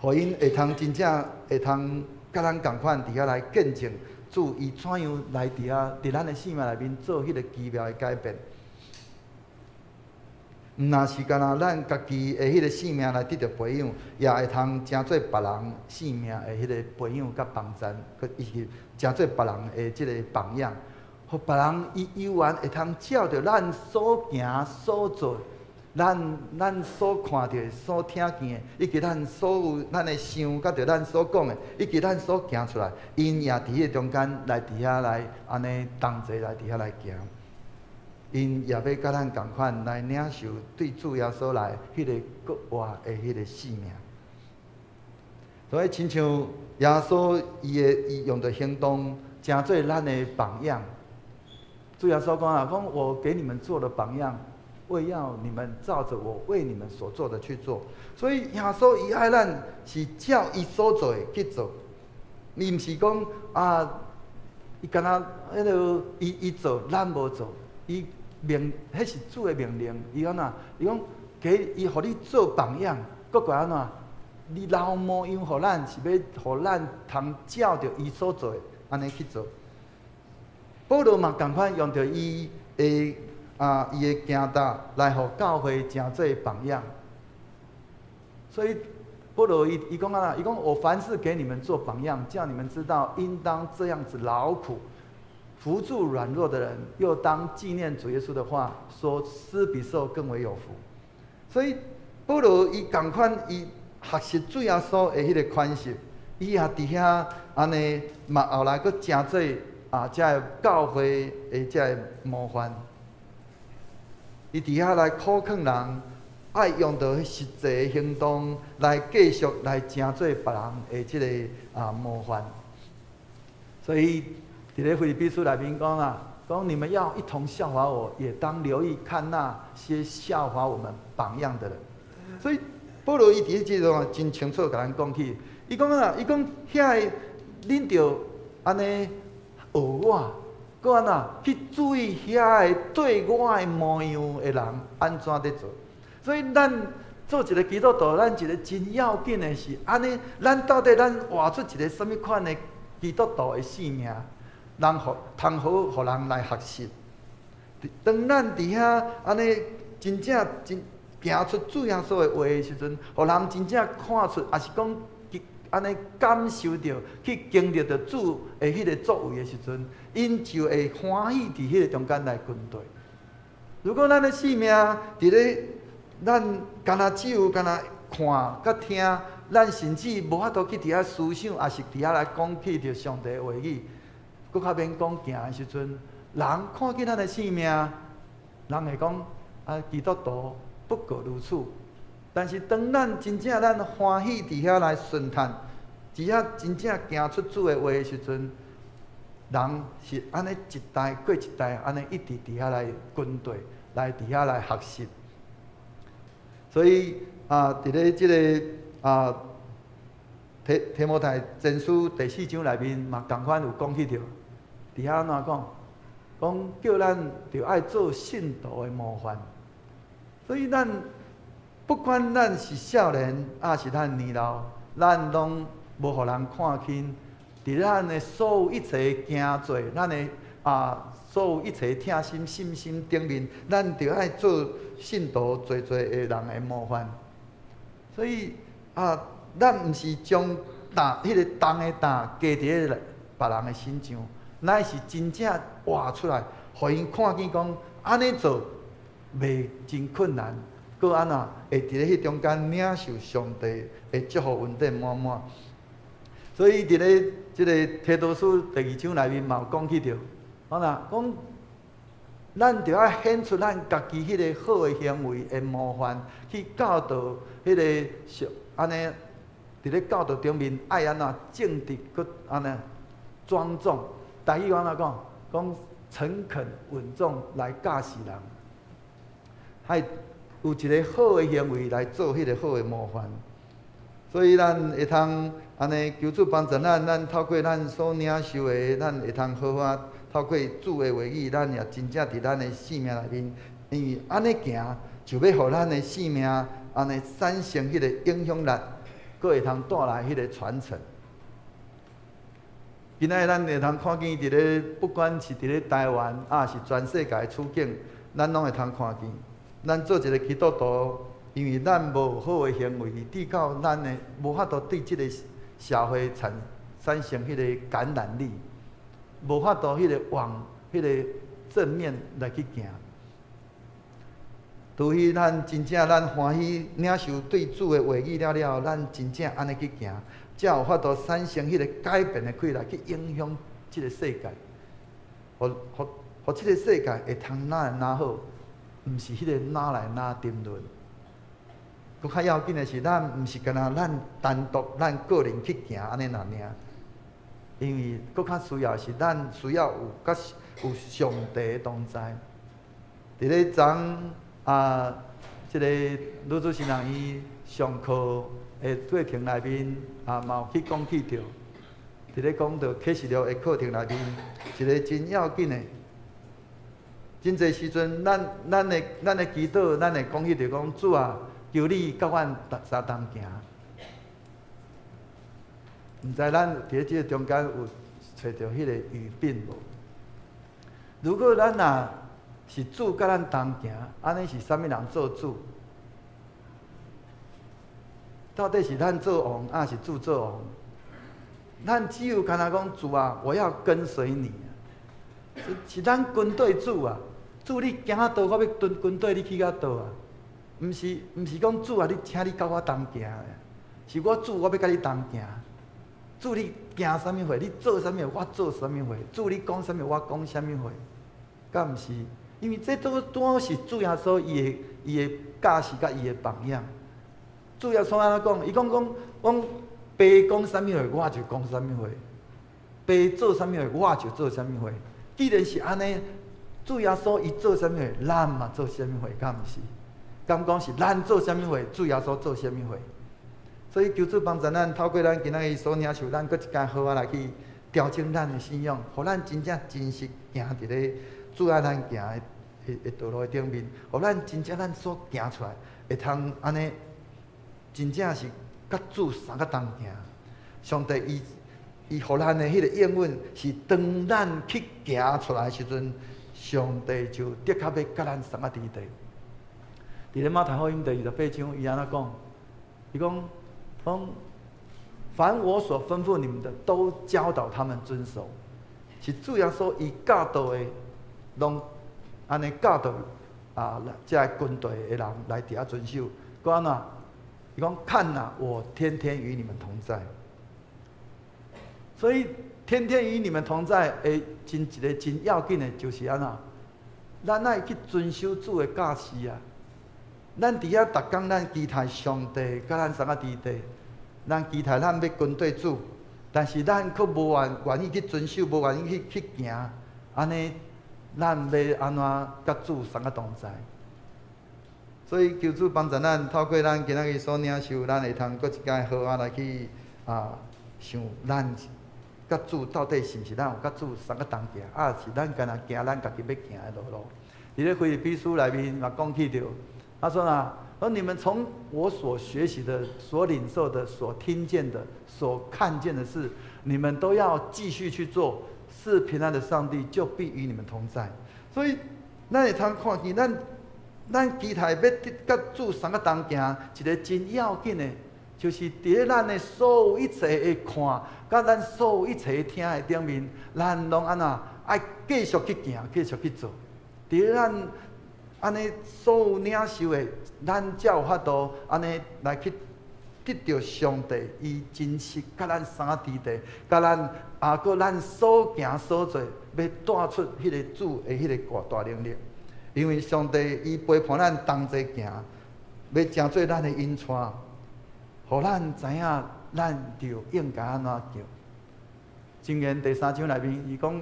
[SPEAKER 3] 互因会通真正会通甲咱共款伫遐来见证主伊怎样来伫咱的性命内面做迄个奇妙的改变。若是干那咱家己的迄个性命来得到培养，也会通成做别人性命的迄个培养甲帮助，佮伊是成做别人的即个榜样，互别人伊有缘会通照着咱所行所做，咱所看到、所听见的，以及咱所有咱的想，甲着咱所讲的，以及咱所行出来，因也伫迄中间来伫遐来安尼同齐来伫遐来行。因也要甲咱共款来领受对主耶稣来迄个国活的迄个使命。所以，亲像耶稣伊用的行动，诚做咱的榜样。主耶稣讲啊，讲我给你们做的榜样，为要你们照着我为你们所做的去做。所以耶稣伊爱咱是照伊所做的去做，伊毋是讲啊，伊干那迄个伊做，咱无做，迄是主的命令。伊安怎？伊讲给伊，互你做榜样，搁个安怎？你老模样，互咱是要互咱通照着伊所做的安尼去做。保罗嘛共款用着伊的伊的行道来互教会成做榜样。所以保罗伊讲啊，伊讲我凡事给你们做榜样，叫你们知道应当这样子劳苦，扶助软弱的人，又当纪念主耶稣的话，说施比受更为有福。所以保罗伊共款伊学习主耶稣的迄个款式，伊也伫遐安尼嘛后来佫诚做遮教会的遮模范。伊伫遐来苦劝人，爱用到实际的行动来继续来诚做别人的即个模范。所以伫咧腓立比书内面讲啦，讲你们要一同效法我，也当留意看那些效法我们榜样的人。所以保罗伊伫即种真清楚甲咱讲起，伊讲啊，伊讲遐恁着安尼学我，搁安那去注意遐个对我的模样的人安怎咧做。所以咱做一个基督徒，咱一个真要紧的是安尼，咱到底咱活出一个什么款的基督徒的性命，通好互人来学习。当咱伫遐安尼真行出主耶稣的话的时阵，互人真正看出，也是讲安尼感受到，去经历到主的迄个作为的时阵，因就会欢喜伫迄个中间来跟对。如果咱的性命伫咧，咱干那只有干那看甲听，咱甚至无法度去伫遐思想，也是伫遐来讲起着上帝的话语，搁较免讲行的时阵，人看见咱的性命，人会讲基督徒不过如此。但是当咱真正欢喜伫遐来顺叹，伫遐真正行出主的话的时阵，人是安尼一代过一代，安尼一直伫遐来跟对，来伫遐来学习。所以伫咧即个提摩太前书第4章内面嘛，同款有讲起着，伫遐安怎讲叫咱着爱做信徒的模范。所以咱不管咱是少年，还是咱年老，咱拢无互人看轻。伫咱的所有一切行做，咱的所有一切疼心心顶面，咱着爱做信徒做的人的模范。所以咱毋是将迄个重的担加伫咧别人的身上，乃是真正活出来，互因看见讲安尼做袂真困难。搁安那会伫咧迄中间领受上帝的祝福恩典满满。所以伫咧即个提多书第2章内面嘛有讲起着，讲咱着爱显出咱家己迄个好的行为的模范，去教导迄个安尼伫咧教导中面爱安那正直，搁安尼庄重。台语安怎讲诚恳稳重来教示人，还有一个好的行为来做迄个好的模范。所以咱会通安尼求主帮助咱透过咱所领受的，咱会通好好透过主的话语，咱也真正伫咱的生命内面，因为安尼行，就要互咱的生命安尼产生迄个影响力，佫会通带来迄个传承。今仔日咱会通看见伫咧，不管是伫咧台湾，是全世界的处境，咱拢会通看见。咱做一个基督徒，因为咱无好的行为，抵到咱的无法度对即个社会产生迄个感染力，无法度迄个迄个正面来去行。除非咱真正咱欢喜领受对主的话语了后，咱真正安尼去行，才有法度产生迄个改变的气力，去影响即个世界，互即个世界会通哪来哪好，毋是迄个哪来哪争论。佫较要紧的是，咱毋是干那咱单独咱个人去行安尼那尔，因为佫较需要是咱需要有上帝的同在。伫咧昨即个女主新人伊上课的过程内面嘛有去讲起着，伫咧讲到启示录的课程内面，一个真要紧的，真侪时阵，咱的祈祷，咱会讲起着讲主啊，求你甲阮相同行。毋知咱伫咧即个中间有找着迄个语病无？如果咱若是主甲咱同行，安尼是啥物人做主？到底是咱做王，还是主做王？咱只有干那讲主啊，我要跟随你。是咱军队主啊，主你行到倒，我要蹲军队，你去到倒啊？毋是讲主啊，你请你甲我同行的，是我主我要甲你同行。主你行啥物货，你做啥物货，我做啥物货。主你讲啥物，我讲啥物货，敢毋是？因为这都是主耶稣伊的教示甲伊的榜样。主耶稣安怎讲？伊讲爸讲啥物货，我就讲啥物货；爸做啥物货，我就做啥物货。既然是安尼，主耶稣伊做啥物货，咱嘛做啥物货，敢毋是？敢讲是咱做啥物货，主耶稣做啥物货？所以求主帮助咱，透过咱今仔日所领受，咱搁一间好来去调整咱的信仰，互咱真正真实行伫咧主爱咱行的道路顶面，互咱真正咱所行出来，会通安尼，真正是甲主相甲同行。上帝伊互咱的迄个应允，是当咱去行出来的时阵，上帝就的确要甲咱相甲伫地。伫咧马太福音第28章，伊安怎讲？伊讲，凡我所吩咐你们的，都教导他们遵守。是主耶稣伊教导的，拢安尼教导这军队的人来伫遐遵守。佮安怎？伊讲看哪，我天天与你们同在。所以天天与你们同在的一个真要紧的，就是安怎？咱爱去遵守主的教示啊！咱伫遐逐工，咱期待上帝甲咱相甲伫地，咱期待咱要跟对主，但是咱却无愿意去遵守，无愿意去行，安尼咱要安怎甲主相甲同在？所以求主帮助咱，透过咱今仔日所领受，咱会通搁一间好来去想咱甲主到底是毋是咱有甲主相甲同行，是咱干那行咱家己要行的路。伫咧腓立比书内面嘛讲起着。他说而你们从我所学习的、所领受的、所听见的、所看见的事，你们都要继续去做，是平安的上帝就必与你们同在。所以，咱会通看见，咱期待要甲主相甲同行，一个真要紧的，就是伫咧咱的所有一切的看，甲咱所有一切的听的顶面，咱拢安怎爱继续去行，继续去做，伫咧咱。安尼所有领受的，咱才有法度安尼来去得到上帝伊真实甲咱相伫地，甲咱搁咱所行所做，要带出迄个主的迄个大能力。因为上帝伊陪伴咱同齐行，要成做咱的引带，互咱知影咱就应该安怎行。箴言第3章内面，伊讲。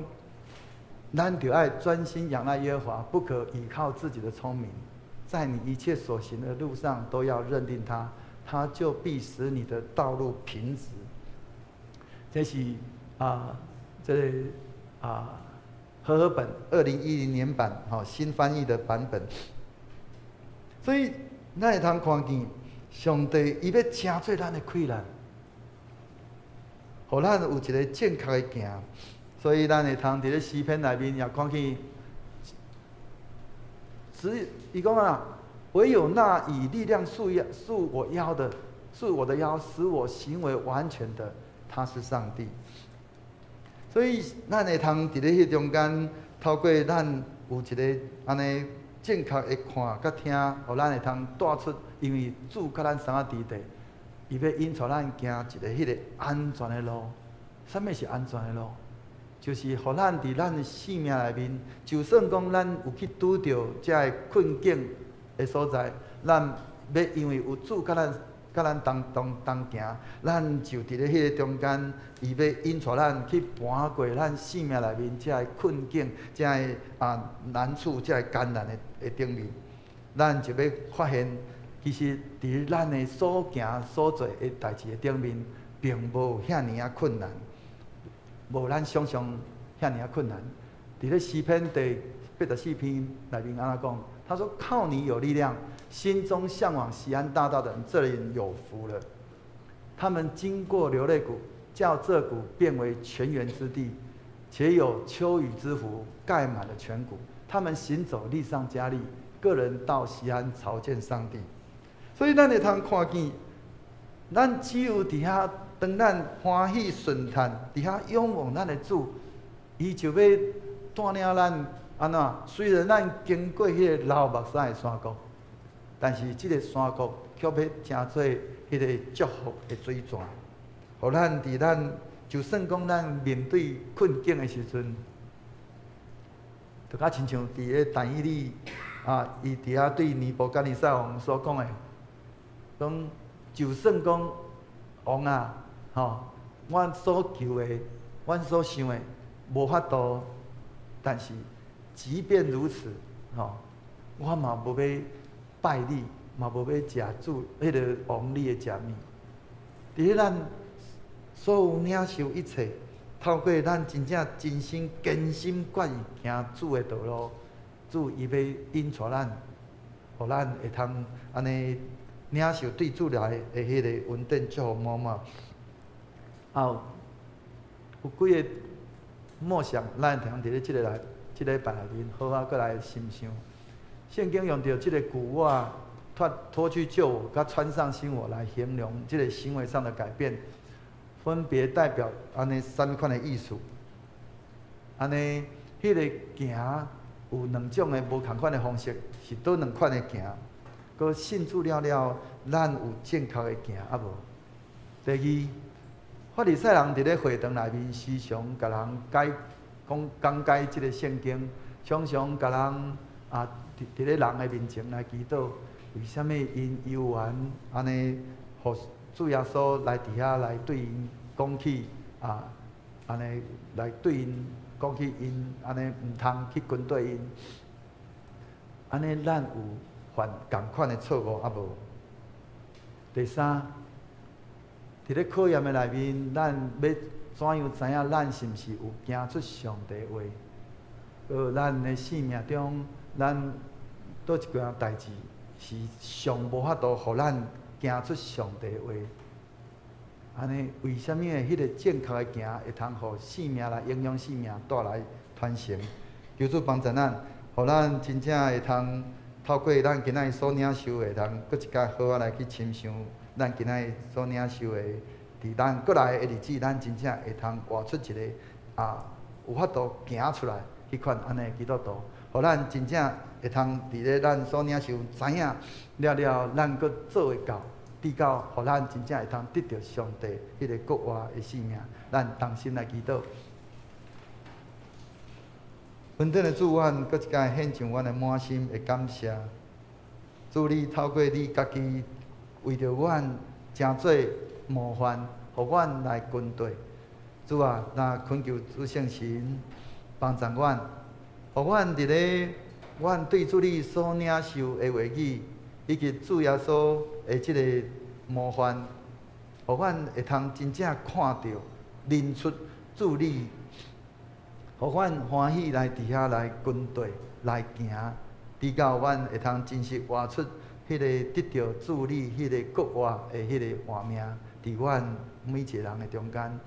[SPEAKER 3] 咱就爱专心仰赖耶和华，不可倚靠自己的聪明，在你一切所行的路上都要认定他，他就必使你的道路平直。这是和合本2010年版新翻译的版本。所以咱会通看见，上帝伊要成做咱的气力，互咱有一个正确的行。所以咱会通伫咧诗篇内面也看见，伊讲唯有那以力量束我腰的，束我的腰，使我行为完全的，他是上帝。所以咱会通伫咧迄中间透过咱有一个安尼正确的看甲听，互咱会通带出，因为主甲咱三个伫地，伊要引带咱行一个迄个安全的路。什么是安全的路？就是互咱伫咱的生命内面，就算讲咱有去拄着遮个困境的所在，咱要因为有主甲咱同行，咱就伫咧迄个中间，伊要引带咱去搬过咱生命内面遮个困境、遮个难处、遮个艰难的顶面，咱就要发现，其实伫咱的所行所做的代志的顶面，并无遐尼啊困难。无咱想象遐尼啊困难。伫咧诗篇第84篇内面安怎讲？他说：“靠你有力量，心中向往锡安大道的人，这人有福了。他们经过流泪谷，叫这谷变为泉源之地，且有秋雨之福，盖满了全谷。他们行走，力上加力，个人到锡安朝见上帝。”所以咱会通看见，咱只有伫遐。当咱欢喜顺叹，伫遐仰望咱的主，伊就要带领咱安怎？虽然咱经过迄个流目屎的山谷，但是即个山谷却要成做迄个祝福的水泉，互咱伫咱就算讲咱面对困境的时阵，就较亲像伫咧但以理伊伫遐对尼布甲尼撒王所讲的，讲就算讲王啊。阮所求的，阮所想的，无法度。但是，即便如此，我嘛无要拜你，嘛无要食主迄个王你的食物。伫咧咱所有领受一切，透过咱真正真心坚心决意行主的道路，主伊要引带咱，互咱会通安尼领受对主来的迄个稳定祝福满满。有几个梦想，咱通伫咧即个礼拜内面，好好过来心想。圣经用到即个古我脱去旧我，甲穿上新我来形容即个行为上的改变，分别代表安尼三款的意思。安尼，迄个行有两种的无同款的方式，是倒两款的行。佮信主了，咱有正确的行啊无？第二。法利赛人伫咧会堂内面，时常甲人讲解即个圣经，常常甲人伫咧人的面前来祈祷。为虾米因有缘安尼，互主耶稣来伫遐来对因讲起安尼来对因讲起因安尼毋通去跟对因，安尼咱有犯共款的错误啊无？第三。伫咧考验的内面，咱要怎样知影咱是毋是有行出上帝的话？咱的生命中，咱倒一件代志是上无法度，互咱行出上帝的话。安尼，为虾米迄个正确的行会通互生命来影响生命，带来传承？求主帮助咱，互咱真正会通透过咱今仔所领受的，通搁一摆好好来去亲像。咱今仔所领受的，伫咱过来的日子，咱真正会通活出一个有法度行出来迄款安尼基督徒，互咱真正会通伫咧咱所领受知影了，咱搁做会到，直到互咱真正会通得到上帝迄个国活的生命。咱同心来祈祷。恩典的主，阮搁一摆献上阮的满心的感谢。主，你透过你家己。为着阮诚做模范，互阮来跟对。主啊，那恳求主圣神帮助阮，互阮伫咧阮对主你所领受的话语，以及主耶稣的即个模范，互阮会通真正看到、认出主你，互阮欢喜来伫遐来跟对、来行，直到阮会通真实活出。迄个得到主你迄个国活的迄个画面，伫阮每一个人的中间，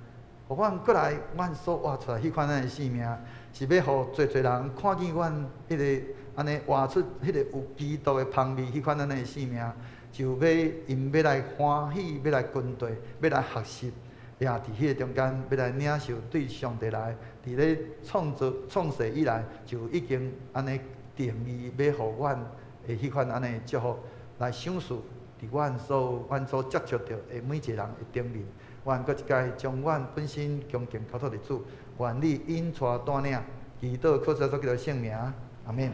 [SPEAKER 3] 互阮过来，阮所活出来迄款的生命，是要互侪人看见阮迄个安尼活出迄个有基督的香味，迄款安尼的生命，就要因要来欢喜，要来跟对，要来学习，也伫迄个中间要来领受对上帝来，伫伫咧创世以来就已经安尼定义，要互阮的迄款安尼祝福来享受伫阮所接触到的每一个人的顶面。愿搁一届将阮本身恭敬交托伫主，愿你引带带领，祈祷靠着所基督圣名，阿免。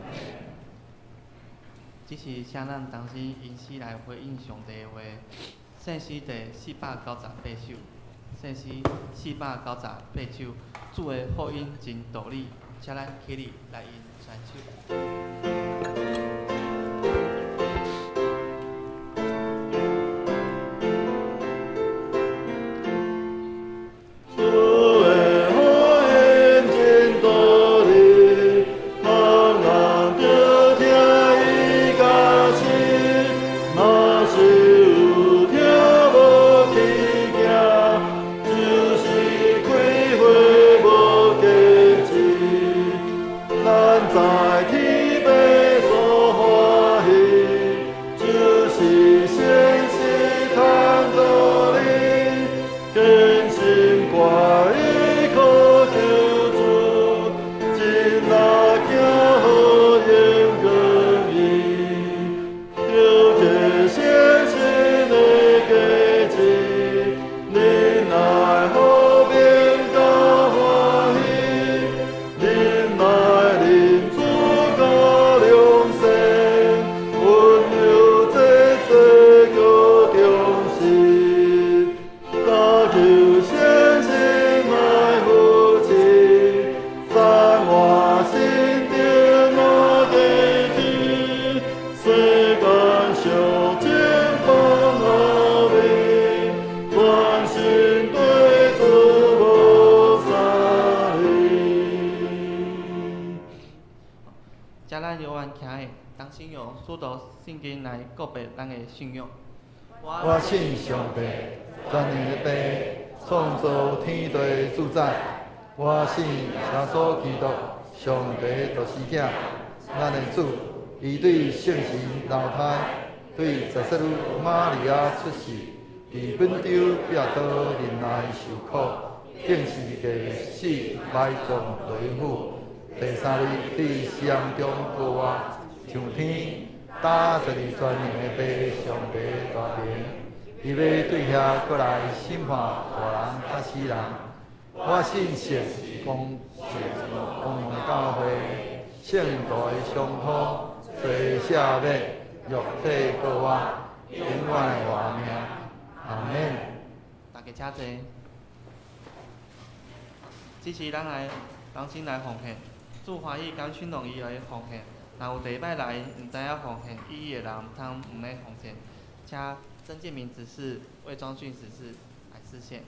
[SPEAKER 2] 这是请咱当时因时来回应上帝的话。圣诗第498首，圣诗498首，主的福音真道理，请咱起立来因传手。疏导圣经来告白咱的信仰。
[SPEAKER 3] 我信上帝，全能的父，创造天地主宰。我信耶稣基督，上帝就是囝，咱的主。伊对圣神流胎，对十色女玛利亚出世，伫本州壁刀林内受苦，竟是第死埋葬地府。第三日伫死人中复活，上天。打着你全能的父上帝大名，伊要对遐过来审判活人甲死人。我信神公公的教会，圣道的相通，罪赦免，肉体过活，永远的活命。阿免。
[SPEAKER 2] 大家请坐。支持咱来人心来奉献，祝欢喜感许容易来奉献。若有第摆来毋知影奉献意义的人，通毋来奉献，请曾建明执事、魏庄训执事来示现。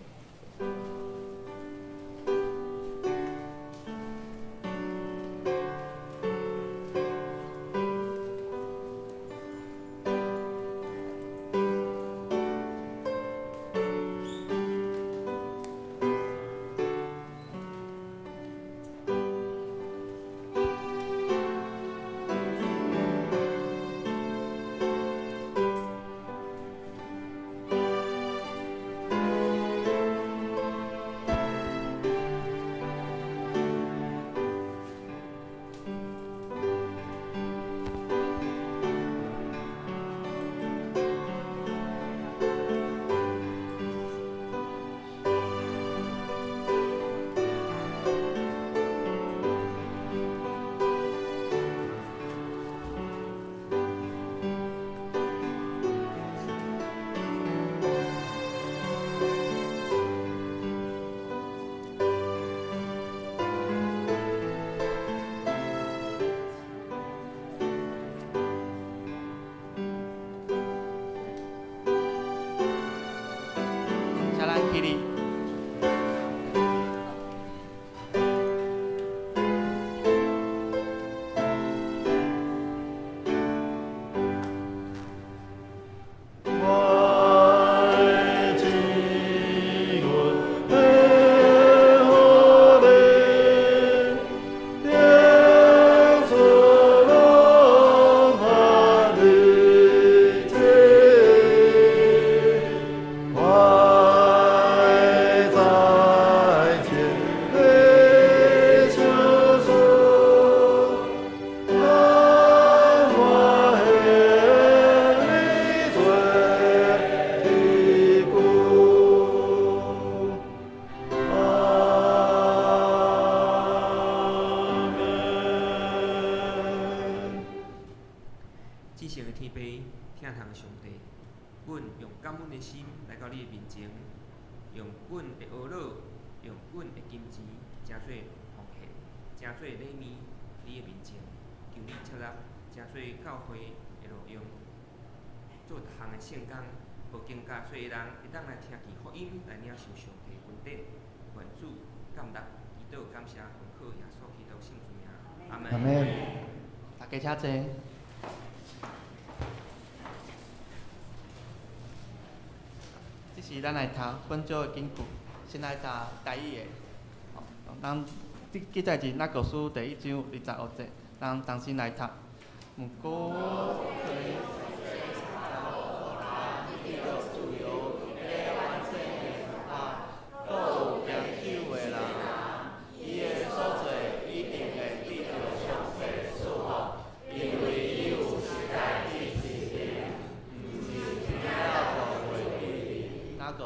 [SPEAKER 4] 天父疼痛上帝，阮用感恩的心来到你的面前，用阮的讹恼，用阮的金钱，诚做奉献，诚做礼物，你的面前，求你接纳，诚做教会的路用，做逐项的圣工，互更加侪的人会当来听见福音，来领受上帝的恩典。愿主感恩，祈祷感谢，奉靠耶稣基督圣主名，阿门。
[SPEAKER 3] 阿门。
[SPEAKER 2] 大家请坐。这是咱来读本章的经句，先来读台语的。咱记载是《那个书》第1章25节，咱重新来读。毋过，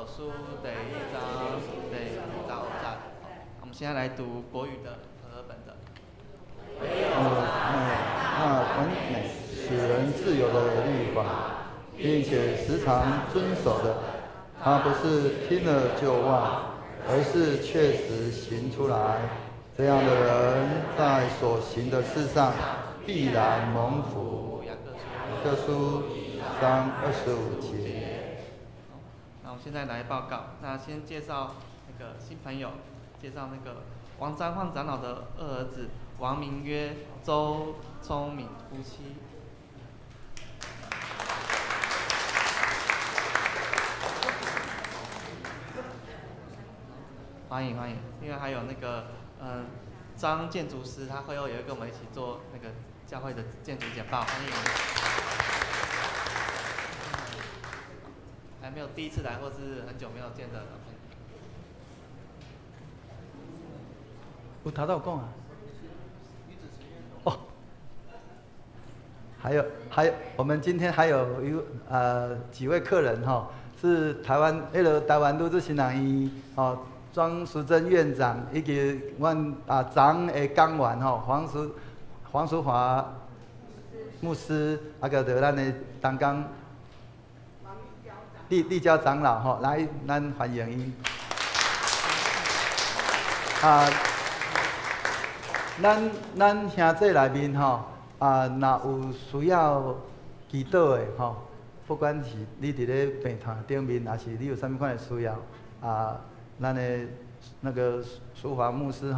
[SPEAKER 2] 书第1章第25节，我们现在来读国语的和合本的。
[SPEAKER 3] 那完美使人自由的律法，并且时常遵守的，他不是听了就忘，而是确实行出来。这样的人在所行的事上必然蒙福。雅各书3:25节。
[SPEAKER 2] 那我们现在来报告。那先介绍那个新朋友，介绍那个王占焕长老的2儿子王明约、周聪敏夫妻。欢迎欢迎。另外还有那个张建筑师，他会后也会跟我们一起做那个教会的建筑简报，欢迎。还没有第一次来或是很久没有见的朋友。
[SPEAKER 3] 有头有讲啊？哦，还有，我们今天还有几位客人哈、是台湾台湾鲁智新人医庄淑珍院长以及阮长的讲员黄淑华牧师，个就咱的东港立交长老来，咱欢迎伊。咱兄弟内面若有需要祈祷的不管是你伫咧病榻顶面，还是你有啥物款的需要咱的那个淑华牧师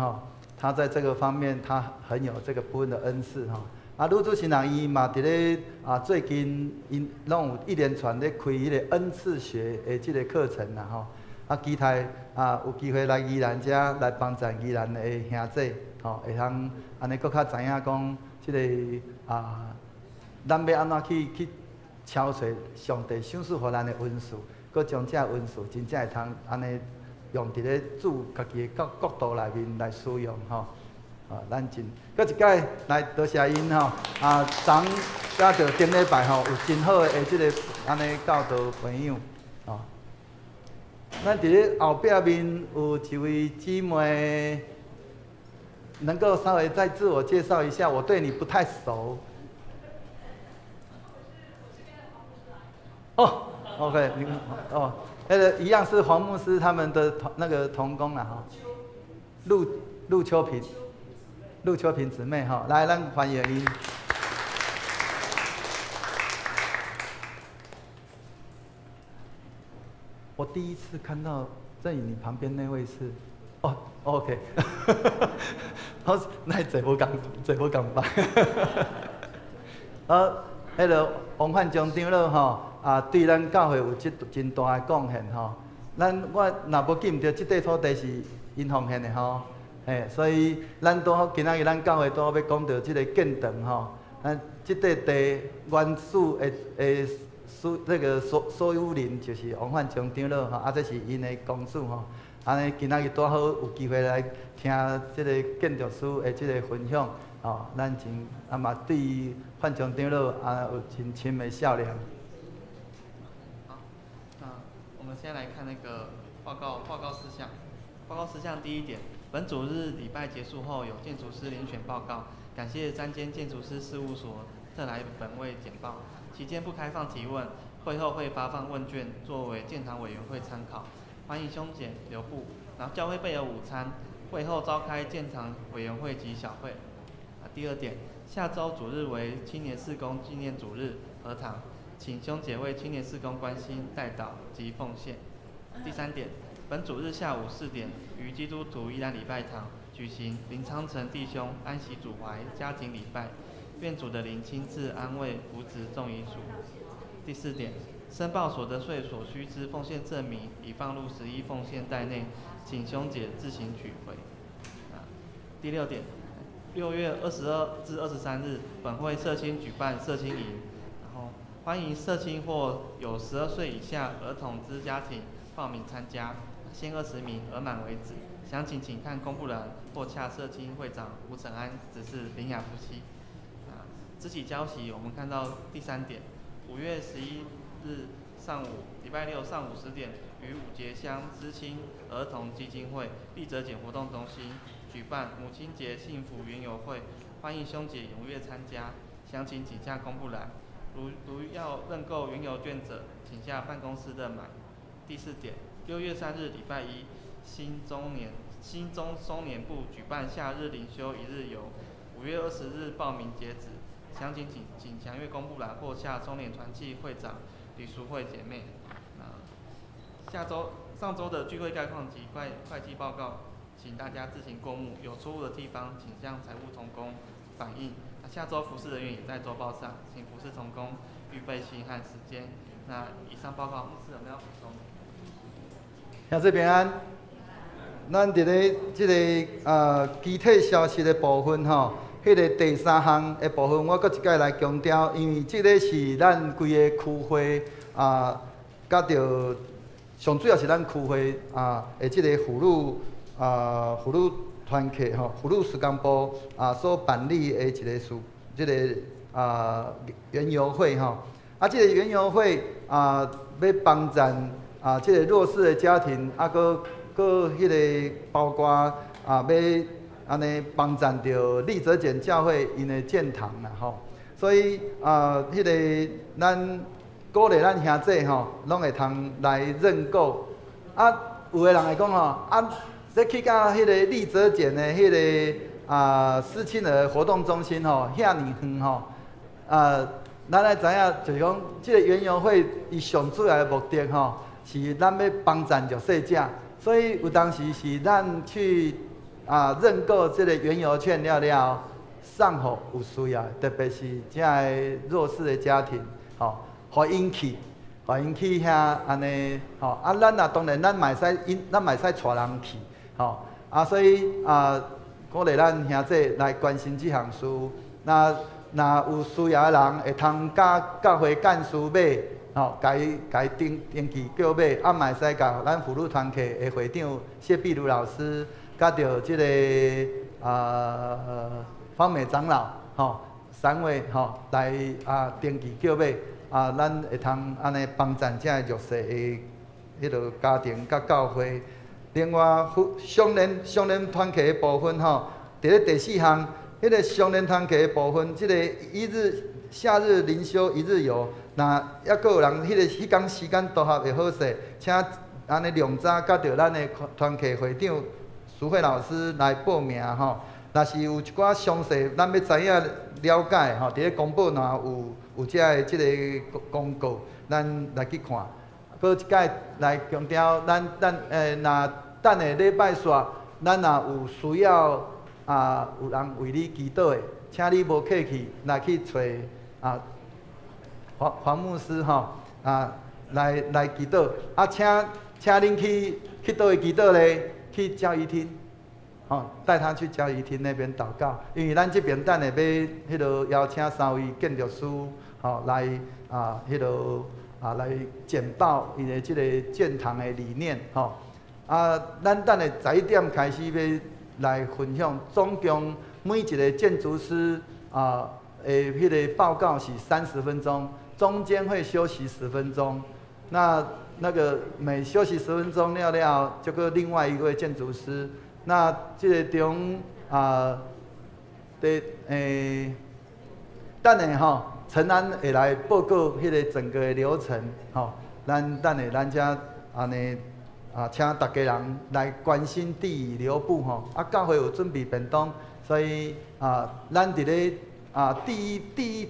[SPEAKER 3] 他在这个方面他很有这个部分的恩赐鲁智新人伊嘛伫咧最近因拢有一连串咧开迄个恩赐学的即个课程啦期待有机会来宜兰遮来帮助宜兰的兄弟会通安尼搁较知影讲即个咱要安怎去敲碎上帝赏赐互咱的恩赐，搁将这恩赐真正会通安尼用伫咧主家己的角度内面来使用咱真，搁一摆来多谢因昨甲着顶礼拜有真好的即个安尼教导朋友咱伫咧后壁面有一位姊妹，能够稍微再自我介绍一下？我对你不太熟。OK， 那个一样是黄牧师他们的同工啦陆秋萍姊妹来，咱欢迎您。我第一次看到在你旁边那位是，OK， 那这无共办。迄个王焕忠长老对咱教会有真大的贡献我若无记唔对，这块土地是因奉献的所以咱今仔日咱教会要讲到这个建堂咱这块地原属的那个所有人就是王焕忠长老这是因的公主安尼今仔日多好有机会来听这个建筑师的这个分享咱真嘛对焕忠长老有真深的笑脸。
[SPEAKER 2] 好，那我们先来看那个报告事项。报告事项第1点，本主日礼拜结束后有建筑师遴选报告，感谢3间建筑师事务所特来本位简报。期间不开放提问，会后会发放问卷作为建堂委员会参考。欢迎兄姐留步。然后教会备有午餐，会后召开建堂委员会及小会。第二点，下周主日为青年事工纪念主日合堂，请兄姐为青年事工关心代祷及奉献。第三点，本主日下午4点于基督徒宜兰礼拜堂举行林昌成弟兄安息主怀家庭礼拜，愿主的灵亲自安慰扶植众遗属。第4点，申报所得税所需之奉献证明已放入11奉献袋内，请兄姐自行取回。第6点，6月22至23日，本会社青举办社青营，然后欢迎社青或有12岁以下儿童之家庭报名参加，限20名，额满为止。详情请看公布栏或洽社青会长吴承安指示林雅夫妻。肢体交习，我们看到第3点，5月11日上午，礼拜六上午10点，于五节乡知青儿童基金会立泽简活动中心举办母亲节幸福园游会，欢迎兄姐踊跃参加。详情请下公布栏。如要认购园游券者，请下办公室认买。第4点，6月3日礼拜一，新中松年部举办夏日灵修一日游，5月20日报名截止。详情请详阅公布栏或下中联团契会长吕淑慧姐妹。上周的聚会概况及会计报告，请大家自行过目，有错误的地方请向财务同工反映。下周服事人员也在周报上，请服事同工预备心和时间。那以上报告，牧师有没有补充？
[SPEAKER 3] 兄弟平安。咱伫咧即个具体消息的部分吼，迄个第3项的部分，我搁一摆来强调，因为即个是咱规个区会甲着上主要是咱区会的即个妇女团契吼，妇女事工部所办理的一个即个园游会吼。即个园游会要帮赞即个弱势的家庭，搁迄个包括要安尼帮赞着立泽简教会因的建堂啦吼。所以迄个咱鼓励咱兄弟吼，拢会通来认购。有个人会讲吼，这去到迄个立泽简的迄个思亲儿活动中心吼，遐尼远吼，咱来知影就是讲，即个园游会伊上主要的目的吼，是咱要帮赞弱势者。所以有当时是咱去认购即个园游券了，送互有需要，特别是遮个弱势的家庭，吼，互因去遐安尼，吼，咱当然咱嘛使带人去，吼，所以鼓励咱兄弟来关心这项事。那有需要的人会通甲教会干事买。吼，甲伊登记叫买，嘛会使甲咱妇女团契的会长谢碧如老师，甲着即个方美长老，吼，3位吼来登记叫买，咱会通安尼帮赞遮弱势的迄落家庭甲教会。另外，相连团契的部分吼，伫咧第4项，迄个相连团契的部分，即个夏日灵修一日游。那还佫有人迄天时间都合会好势，请安尼量早甲着咱的团契会长苏慧老师来报名吼。若是有一寡详细咱要知影了解吼，伫咧公布若有遮的即个公告，咱来去看。佫一摆来强调，咱若等下礼拜煞，咱若有需要有人为你祈祷的，请你无客气来去找黄牧师吼来祈祷，请恁去倒位祈祷咧？去教义厅，带他去教义厅那边祷告，因为咱这边等下要迄落邀请3位建筑师来迄落来简报伊的即个建堂的理念咱等下11点开始要来分享，总共每一个建筑师迄个报告是30分钟。中间会休息10分钟，那个每休息10分钟了，就个另外一位建筑师，那这个中等下陈安会来报告迄个整个的流程，咱等下咱遮安尼请大家人来关心第留步教会有准备便当，所以咱伫咧第一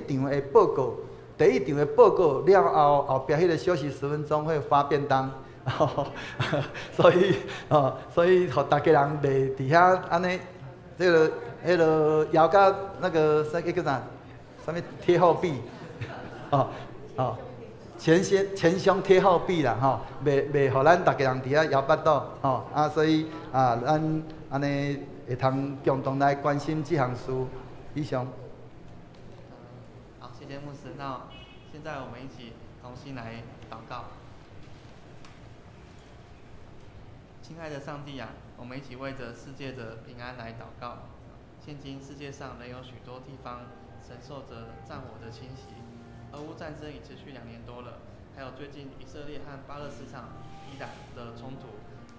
[SPEAKER 3] 场的报告，了后壁迄个休息10分钟会发便当。所以，互大家人袂伫遐安尼，迄个摇到那个叫啥？啥物贴后壁？前胸贴后壁啦，袂互咱大家人伫遐摇巴肚，所以咱安尼会通共同来关心这项事。以上。
[SPEAKER 2] 好，谢谢牧师。那现在我们一起同心来祷告。亲爱的上帝啊，我们一起为着世界的平安来祷告。现今世界上仍有许多地方承受着战火的侵袭，俄乌战争已持续2年多了，还有最近以色列和巴勒斯坦、伊朗的冲突，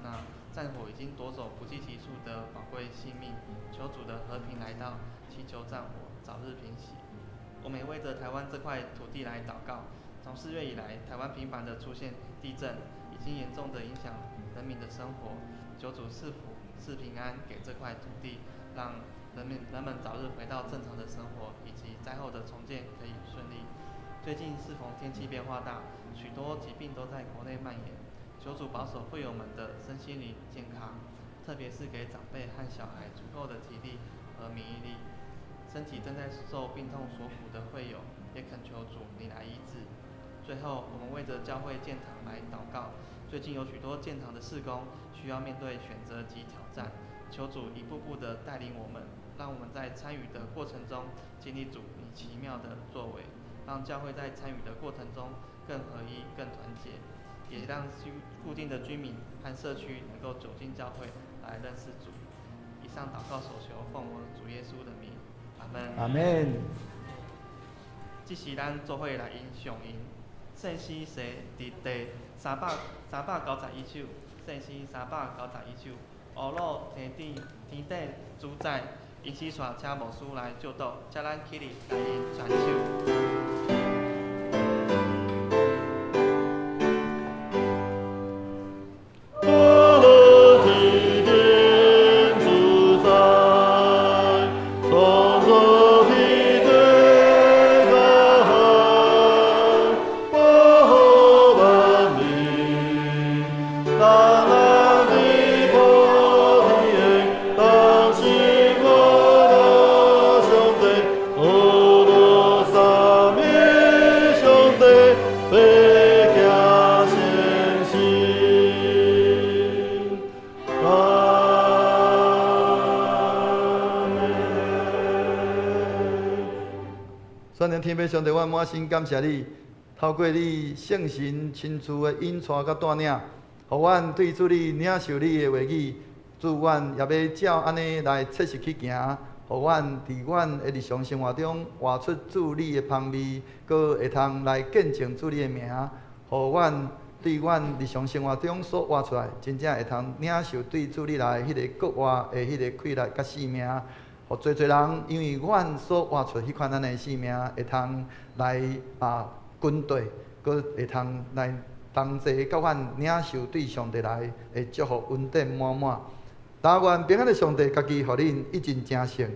[SPEAKER 2] 那战火已经夺走不计其数的宝贵性命。求主的和平来到，祈求战火早日平息。我们也为着台湾这块土地来祷告。从4月以来，台湾频繁的出现地震，已经严重的影响人民的生活。求主赐福赐平安给这块土地，让人们早日回到正常的生活，以及灾后的重建可以顺利。最近适逢天气变化大，许多疾病都在国内蔓延。求主保守会友们的身心灵健康，特别是给长辈和小孩足够的体力和免疫力。身体正在受病痛所苦的会友，也恳求主你来医治。最后，我们为着教会建堂来祷告。最近有许多建堂的事工需要面对选择及挑战，求主一步步的带领我们，让我们在参与的过程中经历主你奇妙的作为，让教会在参与的过程中更合一、更团结，也让固定的居民和社区能够走进教会来认识主。以上祷告所求，奉我主耶稣的名，阿门。
[SPEAKER 3] 阿门。
[SPEAKER 2] 这是咱做伙来上映圣诗社伫第391首，圣诗391首，乌鲁天顶主宰，因时线请牧师来教导，请咱起立来传授。
[SPEAKER 3] 咱天天父上帝，我满心感谢你，透过你圣神亲自的引带甲带领，互阮对主你领受你的话语，主阮也要照安尼来切实去行，互阮伫阮的日常生活中活出主你的香味，搁会通来见证主你的名，互阮对阮日常生活中所活出来，真正会通领受对主你来迄个国活的迄个快乐甲使命。互侪人，因为阮所活出迄款咱的生命，会通来军队，搁会通来同齐甲阮领受对上帝来的祝福恩典满满。但愿平安的上帝家己互恁一尽正胜，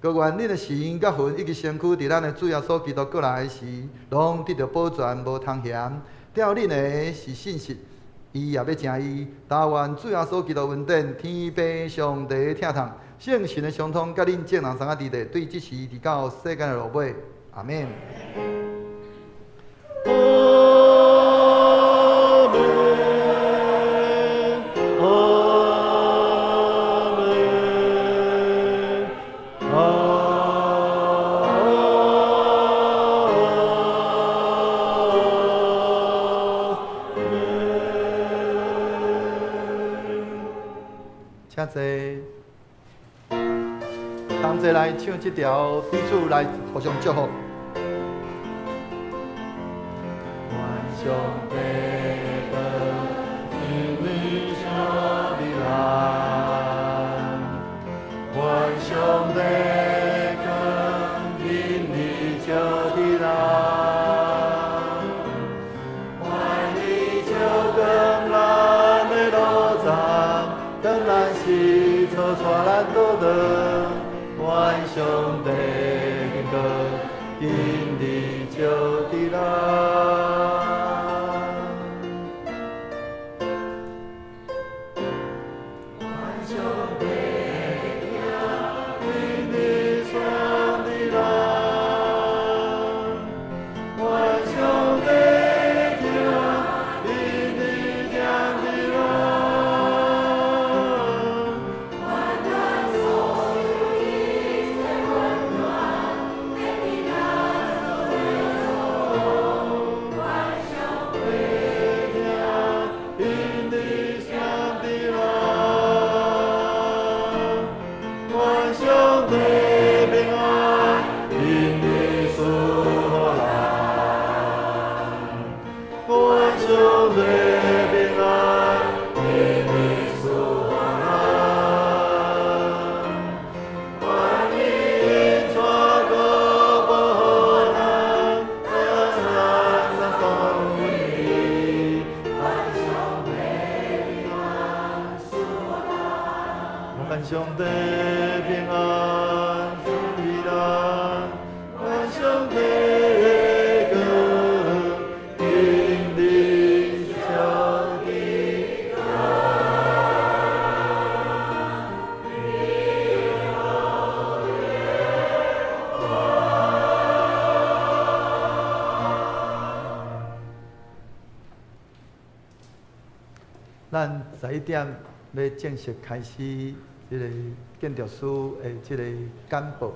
[SPEAKER 3] 搁愿恁的心甲魂以及身躯伫咱的主耶稣基督过来时，拢得到保全无通嫌。只要恁的是信实，伊也要正义。但愿主耶稣基督恩典，天父上帝疼痛。圣神的相通，甲恁众人三个伫地，对即时直到世间的落尾，阿免。请坐。同齐来唱这条，彼此来互相祝福。愿上帝的引领上的人，愿上帝更引领上今日就地来。上帝平安，平安，愿上帝的光引领着你咱11点要正式开始这个建筑师的这个简报。